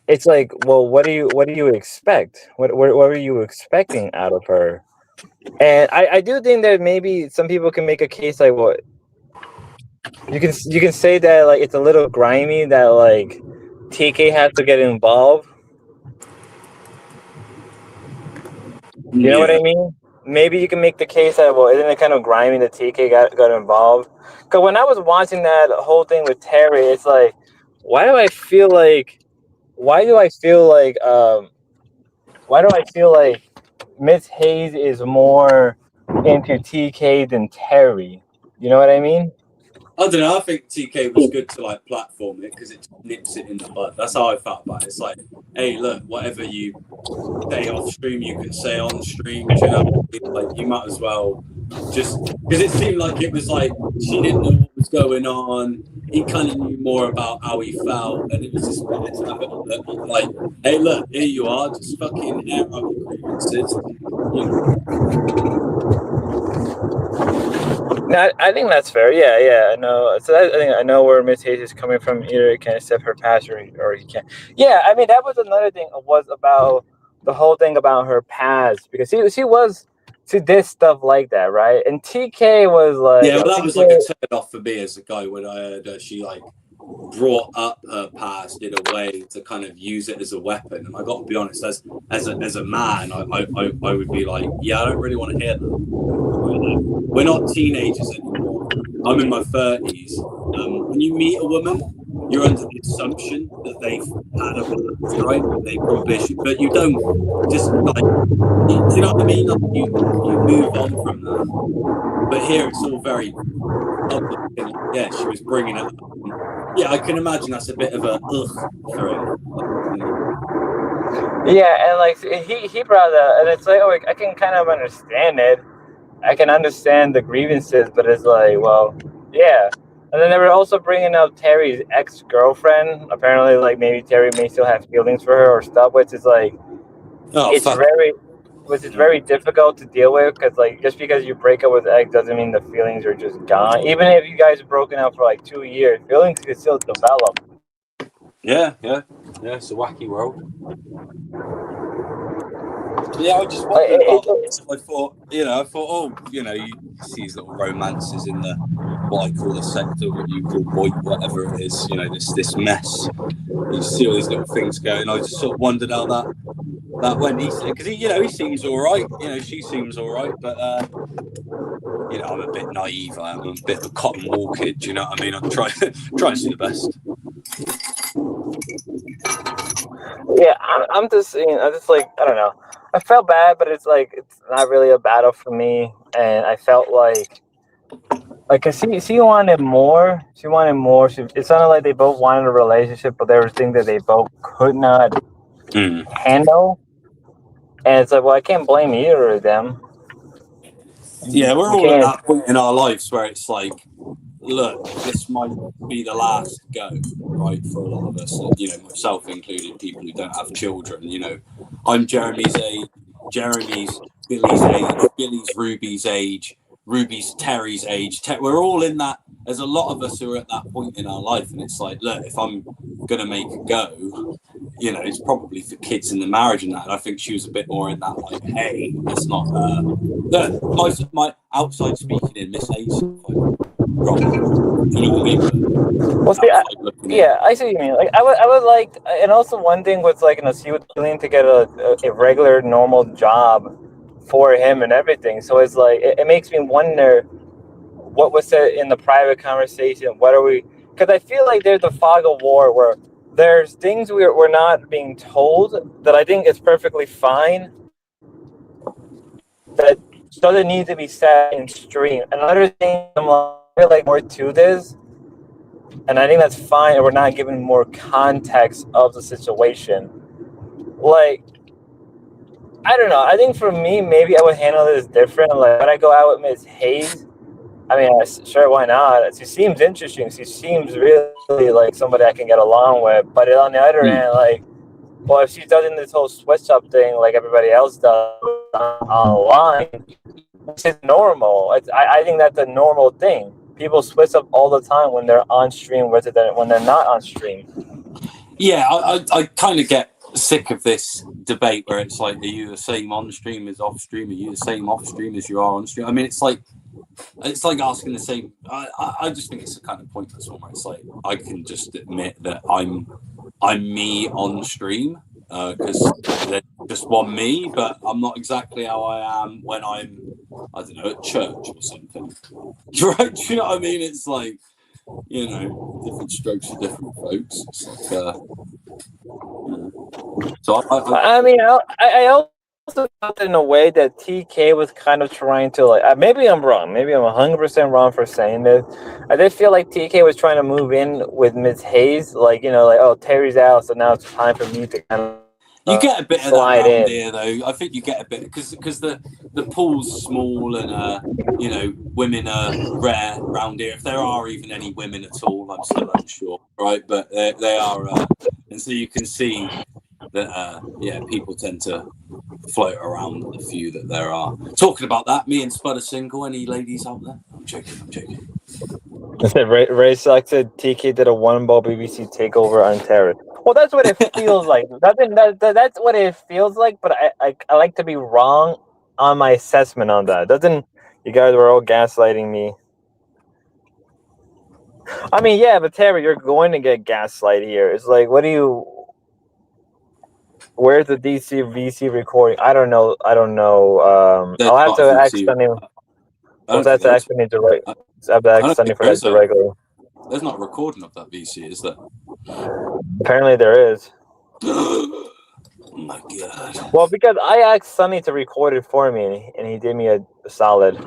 it's like, well, what do you expect? What were you expecting out of her? And I do think that maybe some people can make a case like, what you can say that like it's a little grimy that like TK has to get involved. You know what I mean? Maybe you can make the case that, well, isn't it kind of grimy that TK got involved? Because when I was watching that whole thing with Terry, it's like, why do I feel like Miss Hayes is more into TK than Terry? You know what I mean? I don't know. I think TK was good to like platform it because it nips it in the bud. That's how I felt about it. It's like, hey, look, whatever you say off stream, you can say on stream. You know, like you might as well just because it seemed like it was like she didn't know what was going on. He kind of knew more about how he felt, and it was just better to have it like, hey, look, here you are, just fucking air out your grievances. You know. No, I think that's fair. Yeah, I know. So I think I know where Miss Hayes is coming from. Either he can accept her past or he can't. Yeah, I mean that was another thing was about the whole thing about her past, because she did stuff like that, right? And TK was like, Yeah, well, that TK, was like a turn off for me as a guy when I heard her. She like brought up her past in a way to kind of use it as a weapon. And I got to be honest, as a man, I would be like, yeah, I don't really want to hear that. We're not teenagers anymore. I'm in my 30s. When you meet a woman, you're under the assumption that they've had a past, right? They probably should, but you don't just like. Do you know what I mean? Like you move on from that. But here it's all very public. And yeah, she was bringing it up. And yeah, I can imagine that's a bit of a ugh for him. yeah, and like he brought that, and it's like, oh, I can kind of understand it. I can understand the grievances, but it's like, well, yeah. And then they were also bringing up Terry's ex-girlfriend. Apparently, like maybe Terry may still have feelings for her or stuff, which is like, it's very difficult to deal with, because like just because you break up with ex doesn't mean the feelings are just gone. Even if you guys have broken up for like 2 years, feelings can still develop. Yeah, it's a wacky world. Yeah, I just wondered about this. I thought, oh, you see these little romances in the what I call the sector, what you call boy, whatever it is, this mess. You see all these little things going. I just sort of wondered how that went. Because he seems all right. She seems all right, but I'm a bit naive. I'm a bit of a cotton wool kid. Do you know what I mean? I'm trying to see the best. Yeah, I'm just saying. I just like, I don't know. I felt bad, but it's like it's not really a battle for me, and I felt like, cause she wanted more. She wanted more. It sounded like they both wanted a relationship, but there were things that they both could not handle. And it's like, well, I can't blame either of them. Yeah, we're all at that point in our lives where it's like, look, this might be the last go, right, for a lot of us, myself included, people who don't have children. I'm Jeremy's age, Jeremy's Billy's age, Billy's Ruby's age, Ruby's Terry's age. We're all in that. There's a lot of us who are at that point in our life, and it's like, look, if I'm gonna make a go, it's probably for kids in the marriage and that. And I think she was a bit more in that, like, hey, let's not. My outside speaking in Miss Ace. Wrong. You know what I mean? Well, see, I see what you mean. Like, I would like, and also one thing was like, she was willing to get a regular, normal job for him and everything. So it's like, it makes me wonder what was said in the private conversation. What are we? Because I feel like there's a fog of war where there's things we're not being told that I think is perfectly fine, that doesn't need to be said in stream. Another thing, I'm like, I feel like more to this, and I think that's fine, and we're not giving more context of the situation. Like, I don't know. I think for me, maybe I would handle this different. Like, when I go out with Ms. Hayes, I mean, sure, why not? She seems interesting. She seems really like somebody I can get along with. But on the other hand, like, well, if she's doing this whole switch up thing like everybody else does online, which is normal. I think that's a normal thing. People switch up all the time when they're on stream versus when they're not on stream. Yeah, I kind of get sick of this debate where it's like, are you the same on stream as off stream? Are you the same off stream as you are on stream? I mean, it's like asking the same. I just think it's a kind of pointless one where it's like, I can just admit that I'm me on stream because there's just one me, but I'm not exactly how I am when I'm, I don't know, at church or something. Right? Do you know what I mean? It's like, different strokes for different folks. It's like, so I also felt in a way that TK was kind of trying to, like, maybe I'm wrong. Maybe I'm 100% wrong for saying this. I did feel like TK was trying to move in with Ms. Hayes, like, oh, Terry's out, so now it's time for me to kind of you get a bit of that around here, though. I think you get a bit because the pool's small and women are rare around here. If there are even any women at all, I'm still unsure, right? But they are, and so you can see that people tend to float around the few that there are. Talking about that, me and Spud are single. Any ladies out there? I'm joking. Ray selected TK did a one ball BBC takeover on Terry. Well, that's what it feels like. That's what it feels like. But I like to be wrong on my assessment on that. Doesn't you guys were all gaslighting me? I mean, yeah, but Terry, you're going to get gaslight here. It's like, what do you? Where's the DC VC recording? I don't know. There's I'll have not a to ask VC. Sunny. I We'll don't have think to there ask is. Sunny direct. I I have to I ask don't Sunny think for there that is a. directly. There's not a recording of that VC, is there? Apparently, there is. Oh my god. Well, because I asked Sunny to record it for me, and he did me a solid.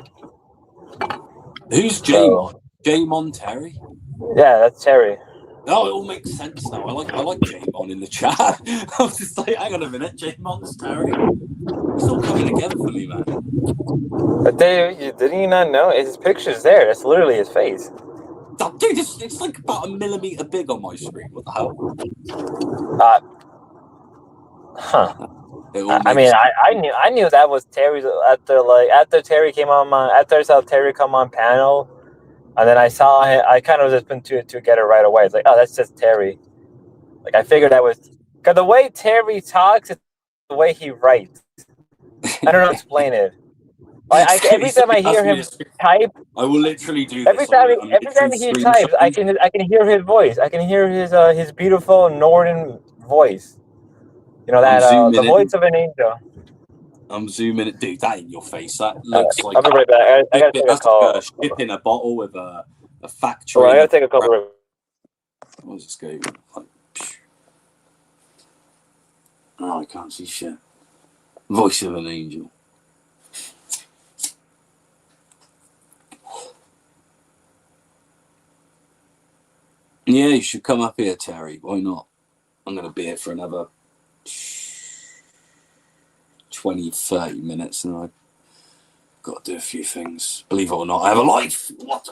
Who's So Jamon? Jamon Terry? yeah, that's Terry. Oh, it all makes sense now. I like Jamon in the chat. I was just like, hang on a minute, Jamon's Terry. It's all coming together for me, man. But didn't you not know? His picture's there. That's literally his face. Oh, dude, it's like about a millimeter big on my screen. What the hell? Huh. It all I makes mean, I knew that was Terry's after Terry came on after I saw Terry come on panel, and then I saw him. I kind of just put two together right away. It's like, oh, that's just Terry. Like I figured that was because the way Terry talks, it's the way he writes. I don't know how to explain it. Every time I hear him type, I will literally do every this. time he types, I can hear his voice. I can hear his beautiful northern voice. You know I'm that zooming the in. voice of an angel. I'm zooming it. Dude, that in your face. That looks like I'll be right back. I gotta take a that's call. like a ship in a bottle with a factory. Well, I gotta take a couple of. What's this go? Oh, I can't see shit. Voice of an angel. Yeah, you should come up here, Terry. Why not? I'm going to be here for another 20, 30 minutes, and I've got to do a few things. Believe it or not, I have a life. What?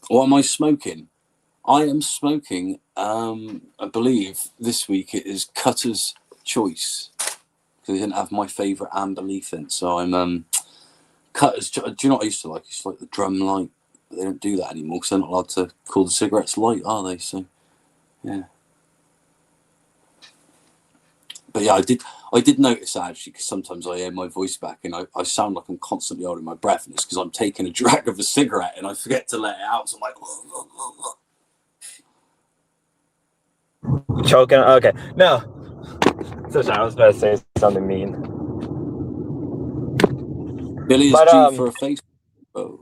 What am I smoking? I am smoking, I believe this week it is Cutter's Choice. Because they didn't have my favourite amber leaf in. So I'm Cutter's Do you know what I used to like? I used to like the drum light. But they don't do that anymore because they're not allowed to call the cigarettes light, are they? So, yeah. But yeah, I did notice that actually, because sometimes I hear my voice back and I sound like I'm constantly holding my breath, and it's because I'm taking a drag of a cigarette and I forget to let it out. So I'm like, Choking. Okay, no. So sorry, I was about to say something mean. Billy is due for a face. I'll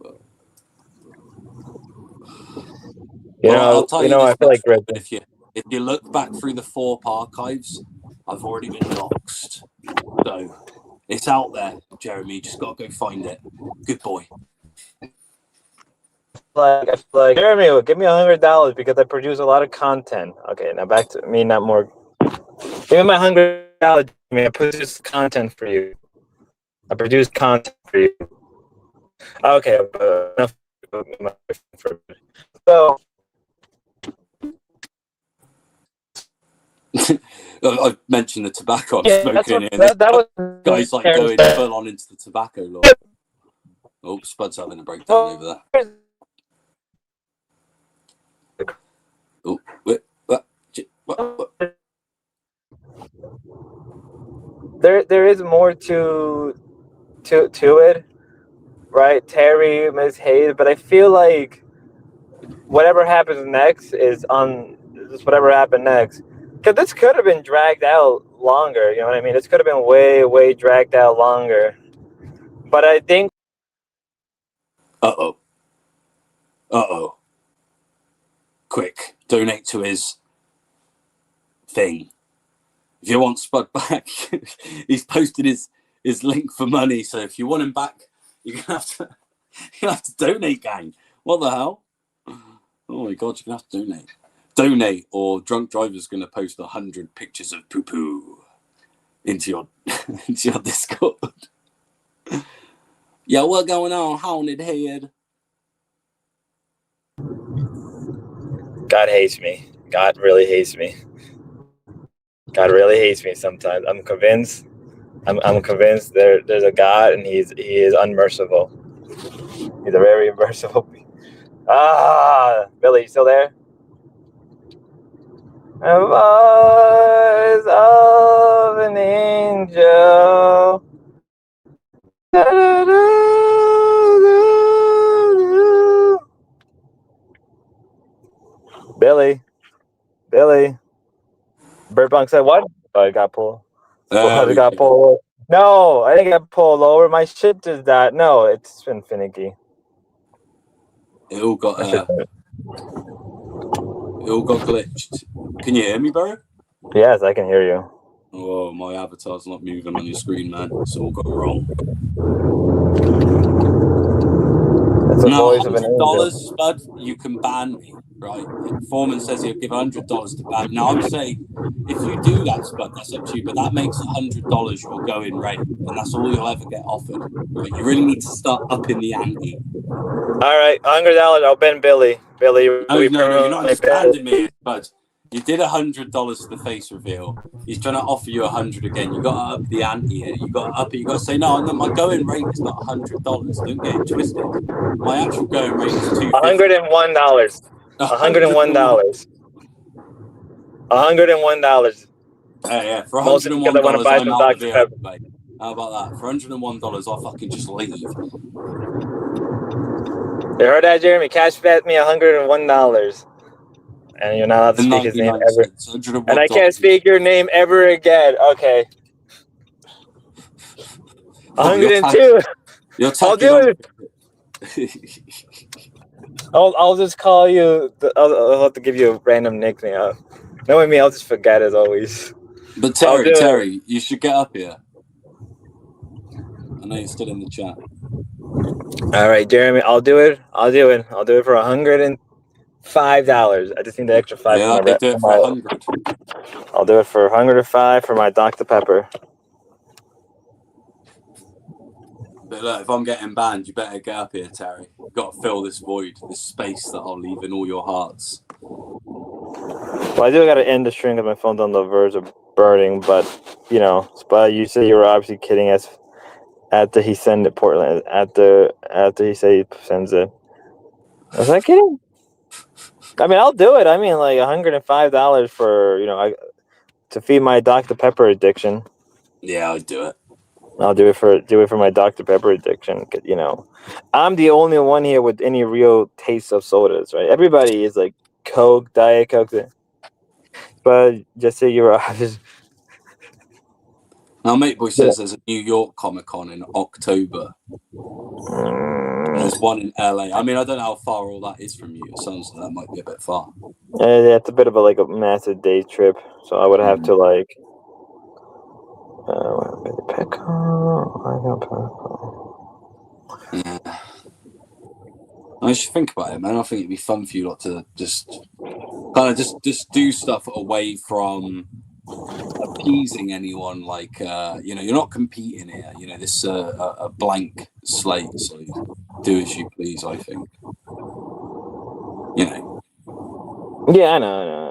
tell you this I feel like if you look back through the 4 archives, I've already been doxxed. So it's out there, Jeremy. You just got to go find it. Good boy. I feel like Jeremy, give me $100 because I produce a lot of content. Okay, now back to me, not more. Give me my $100, Jeremy. I produce content for you. I produce content for you. Okay, enough. So. I've mentioned the tobacco I'm smoking in. That was guys like going full on into the tobacco law. Oh, Spud's having a breakdown over there. Oh, wait, what? There is more to it, right? Terry, Ms. Hayes, but I feel like whatever happens next is just whatever happened next. Because this could have been dragged out longer, you know what I mean? This could have been way dragged out longer. But I think. Uh oh. Quick, donate to his thing. If you want Spud back, he's posted his link for money. So if you want him back, you're gonna have to donate, gang. What the hell? Oh my god, you're gonna have to donate, or Drunk Driver's gonna post 100 pictures of poo poo into your Discord. Yeah, what going on, Haunted Head? God hates me. God really hates me. God really hates me sometimes. I'm convinced I'm convinced there's a God, and he is unmerciful. He's a very merciful. Billy, you still there? A voice of an angel. Billy. Bird Bong said what? Oh, I got pulled. I got pulled. No, I didn't get pulled over. My shit just died. No, it's been finicky. It all got glitched. Can you hear me, bro? Yes, I can hear you. Oh, my avatar's not moving on your screen, man. It's all gone wrong. It's a voice of an angel. Spud, you can ban me, right? Foreman says he'll give $100 to ban. Now, I'm saying, if you do that, Spud, that's up to you, but that makes $100 your going rate, and that's all you'll ever get offered. Right? You really need to start upping the ante. All right, $100. I'll bend Billy. Billy, no, you're not understanding me, Spud. You did $100 to the face reveal. He's trying to offer you $100 again. You got to up the ante here. You got to up it. You got to say no. My going rate is not $100. Don't get it twisted. My actual going rate is $250. $101. $101. $101. Yeah, for $101, I'm out of here, mate. How about that? For $101, I'll fucking just leave. You heard that, Jeremy? Cash bet me $101. And you're not allowed to speak his name ever. And I can't speak your name ever again. Okay. 102. I'll do it. I'll just call you. I'll have to give you a random nickname. Knowing me, I'll just forget as always. But Terry, you should get up here. I know you're still in the chat. All right, Jeremy, I'll do it. I'll do it for $105. I just need the extra $5. Yeah, I'll do it for $100. I'll do it for $105 for my Dr. Pepper. But look, if I'm getting banned, you better get up here, Terry. You've got to fill this void, this space that I'll leave in all your hearts. Well, I do got to end the stream because my phone's on the verge of burning. But but you say you were obviously kidding us after he sent it Portland. After he said he sends it, was I kidding? I mean, I'll do it. I mean, like $105 for to feed my Dr. Pepper addiction. Yeah, I'd do it. I'll do it for my Dr. Pepper addiction. I'm the only one here with any real taste of sodas, right? Everybody is like Coke, Diet Coke. But just say you're just. Now, Mateboy says there's a New York Comic-Con in October. There's one in LA. I mean, I don't know how far all that is from you. It sounds like that might be a bit far. Yeah, it's a bit of a massive day trip. So I would have to Yeah. I should think about it, man. I think it'd be fun for you lot to just do stuff away from appeasing anyone. You're not competing here. This is a blank slate, so do as you please. I think. Yeah, I know.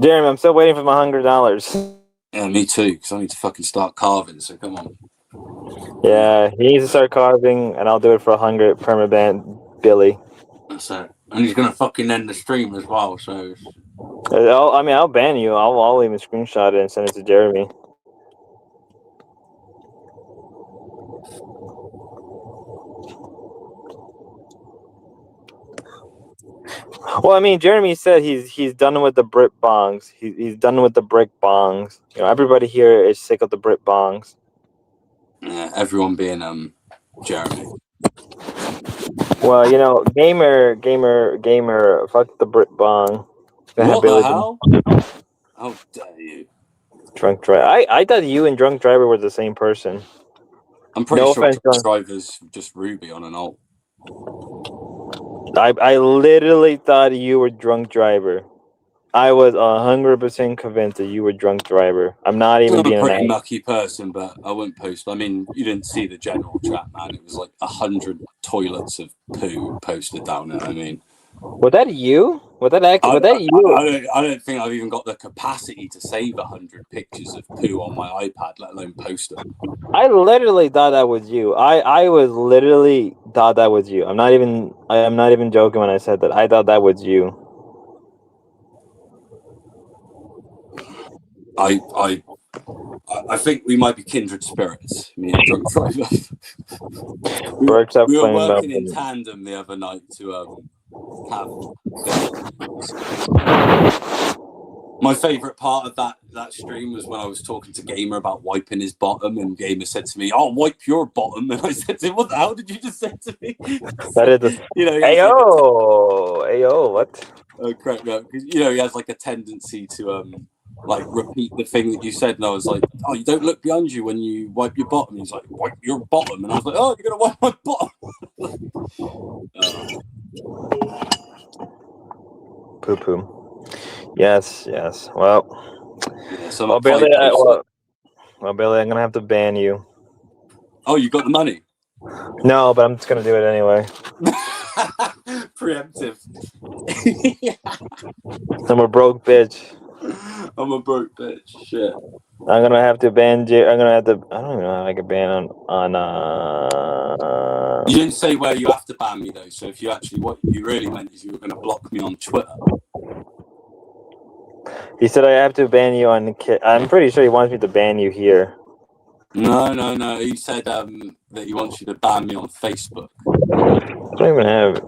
Jeremy, I'm still waiting for my $100. Yeah, me too. Because I need to fucking start carving. So come on. Yeah, he needs to start carving, and I'll do it for $100 permaban Billy. That's it. And he's gonna fucking end the stream as well. So. I'll ban you. I'll even screenshot it and send it to Jeremy. Well, I mean, Jeremy said he's done with the Brit bongs. He's done with the brick bongs. Everybody here is sick of the Brit bongs. Yeah, everyone being Jeremy. Well, gamer, fuck the Brit bong. What the hell? How dare you? Drunk driver. I thought you and drunk driver were the same person. I'm pretty sure drunk driver's just Ruby on an alt. I literally thought you were drunk driver. I was 100% convinced that you were drunk driver. I'm not even being a pretty mucky person, but I wouldn't post. I mean, you didn't see the general chat, man. It was like 100 toilets of poo posted down there. I mean, Was that you? Was that I you? don't think I've even got the capacity to save 100 pictures of poo on my iPad, let alone post them. I literally thought that was you. I was literally thought that was you. I'm not even joking when I said that. I thought that was you. I think we might be kindred spirits, me and Drunk Driver. Berg's up we were playing working about in tandem the other night to have my favourite part of that stream was when I was talking to Gamer about wiping his bottom, and Gamer said to me, "I'll wipe your bottom," and I said to him, "What the hell did you just say to me?" That is a... you know, Ayo, what? Correct me, because he has like a tendency to like repeat the thing that you said, and I was like, "Oh, you don't look behind you when you wipe your bottom." He's like, "Wipe your bottom," and I was like, "Oh, you're gonna wipe my bottom." Poo poo. Yes. Well, So Billy, Billy, I'm gonna have to ban you. Oh, you got the money? No, but I'm just gonna do it anyway. Preemptive. I'm a broke bitch. I'm a broke bitch. Shit. I'm gonna have to ban you. I don't even know how I can ban on. You didn't say where you have to ban me though. So if you actually, what you really meant is you were going to block me on Twitter. He said I have to ban you on. I'm pretty sure he wants me to ban you here. No. He said that he wants you to ban me on Facebook. I don't even have it.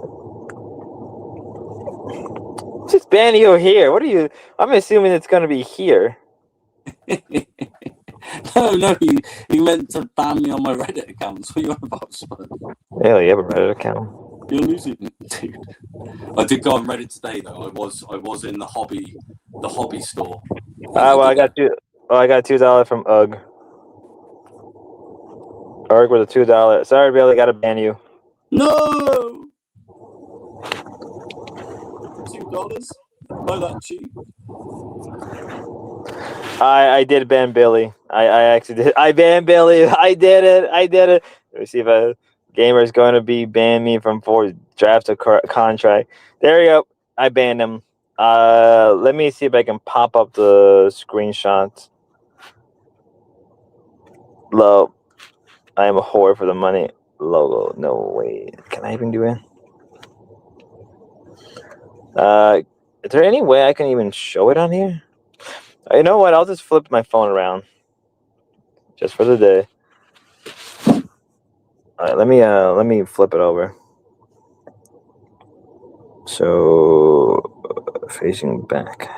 Just ban you here. What are you? I'm assuming it's gonna be here. No. He meant to ban me on my Reddit account. So you're about spud. Yeah, you have a Reddit account. You're losing, dude. I did go on Reddit today though. I was in the hobby store. I got you. Oh, I got $2 from UG. UG with a $2. Sorry, Billy, gotta ban you. No. $2? Buy that cheap. I did ban Billy. I actually did. I banned Billy. I did it. Let me see if a gamer is going to be ban me from draft a contract. There you go. I banned him. Let me see if I can pop up the screenshots. Low. I am a whore for the money. Logo. No way. Can I even do it? Is there any way I can even show it on here? You know what? I'll just flip my phone around. Just for the day. All right, let me flip it over. So facing back.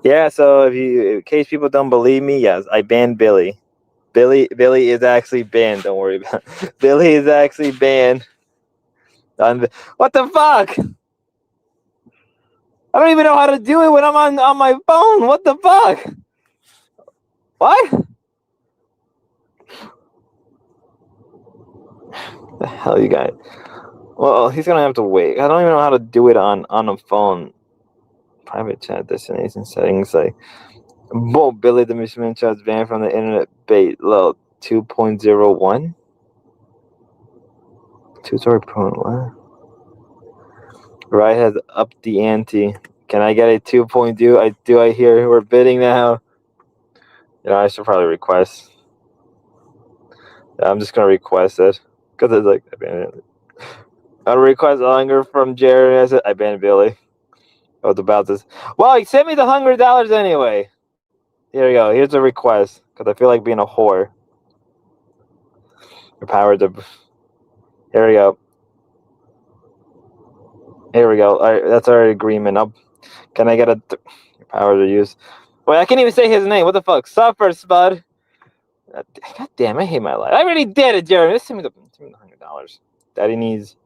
Yeah, so in case people don't believe me, yes, I banned Billy. Billy is actually banned. Don't worry about it. Billy is actually banned. What the fuck? I don't even know how to do it when I'm on my phone. What the fuck? What? The hell, you guys? Well, he's gonna have to wait. I don't even know how to do it on a phone. Private chat destination settings, like boom, Billy the Michelin Chat's banned from the internet bait low 2.01. 2.1. Right has upped the ante. Can I get a 2.2? I hear we're bidding now? I should probably request. Yeah, I'm just gonna request it because it's like I banned it. I request hunger from Jerry. I said I banned Billy. I was about this. Well, he sent me the $100 anyway. Here we go. Here's a request because I feel like being a whore. Your power to. Here we go. Here we go. All right, that's our agreement. Can I get your power to use? Wait, I can't even say his name. What the fuck? Suffer, Spud. God damn, I hate my life. I already did it, Jeremy. Send me the $100. Daddy needs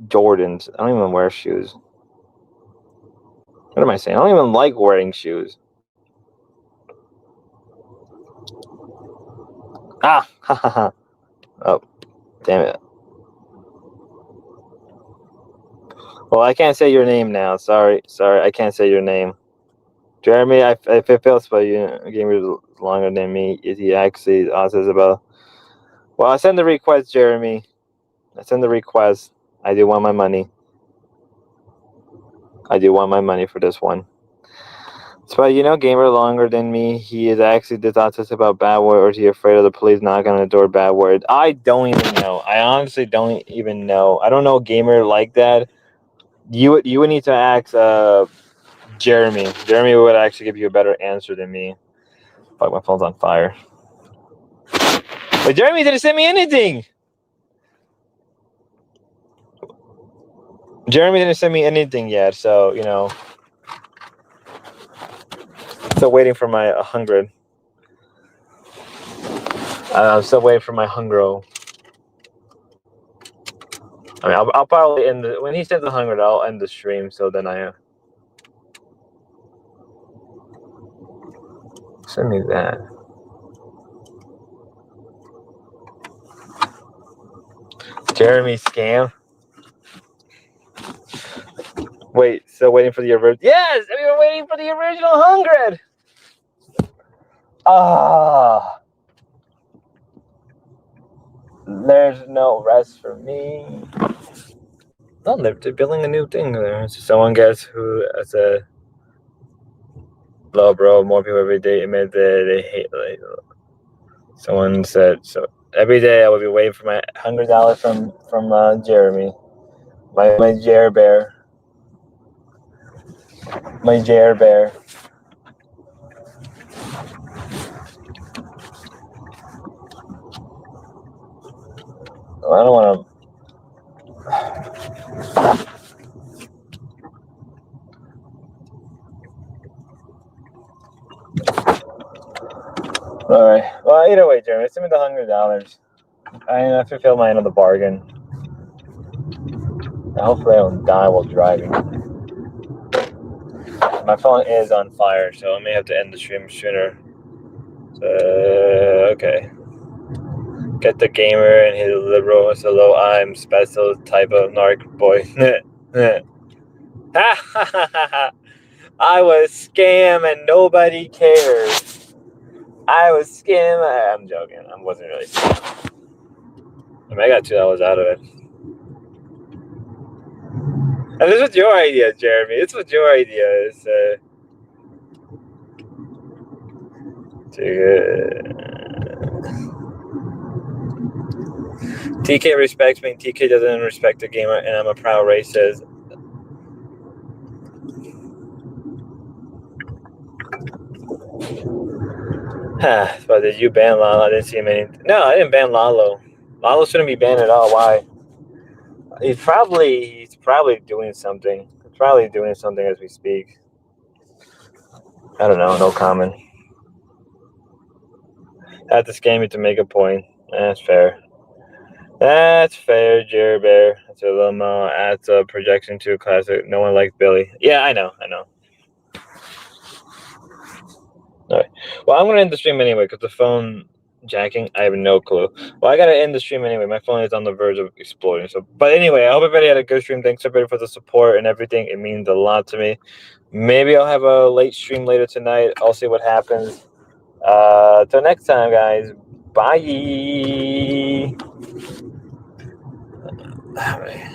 Jordans. I don't even wear shoes. What am I saying? I don't even like wearing shoes. Ah, ha ha ha. Oh, damn it. Well, I can't say your name now. Sorry, I can't say your name. Jeremy, if it feels but game is longer than me, is he actually says about? Well, I send the request, Jeremy. I send the request. I do want my money. I do want my money for this one. So, gamer longer than me. He is actually dishonest about bad word, or is he afraid of the police knocking on the door? Bad word. I don't even know. I honestly don't even know. I don't know a gamer like that. You would need to ask Jeremy. Jeremy would actually give you a better answer than me. Fuck, my phone's on fire. But Jeremy didn't send me anything. Jeremy didn't send me anything yet, so still waiting for my 100. I'm still waiting for my hungro. I mean, I'll probably end when he sends the 100. I'll end the stream. So then send me that. Jeremy scam. Wait, still waiting for the original. Yes, we were waiting for the original 100. Ah, there's no rest for me. Oh, they're building a new thing there. So someone guess who as a low bro. More people every day admit that they hate. Like, someone said so. Every day I will be waiting for my $100 from Jeremy, my Jer Bear. My Jer Bear. Oh, I don't want to. All right. Well, either way, Jeremy, send me the $100. I fulfill my end of the bargain. Hopefully, I don't die while driving. My phone is on fire, so I may have to end the stream sooner. Okay. Get the gamer and his liberal. Hello, I'm special type of narc boy. I was scam and nobody cares. I was scam. I'm joking. I wasn't really scam. I mean, I got $2 out of it. And this was your idea, Jeremy. This was your idea. It's, TK respects me. TK doesn't respect the gamer, and I'm a proud racist. But did you ban Lalo? I didn't see him anything. No, I didn't ban Lalo. Lalo shouldn't be banned at all. Why? He's probably doing something. He's probably doing something as we speak. I don't know. No comment. I had to scam you to make a point. That's fair. That's fair, Jerry Bear. That's a little adds a projection to a classic. No one likes Billy. Yeah, I know. All right. Well, I'm gonna end the stream anyway because the phone jacking. I have no clue. Well, I gotta end the stream anyway. My phone is on the verge of exploding. So, but anyway, I hope everybody had a good stream. Thanks everybody for the support and everything. It means a lot to me. Maybe I'll have a late stream later tonight. I'll see what happens. Till next time, guys. Bye. All right.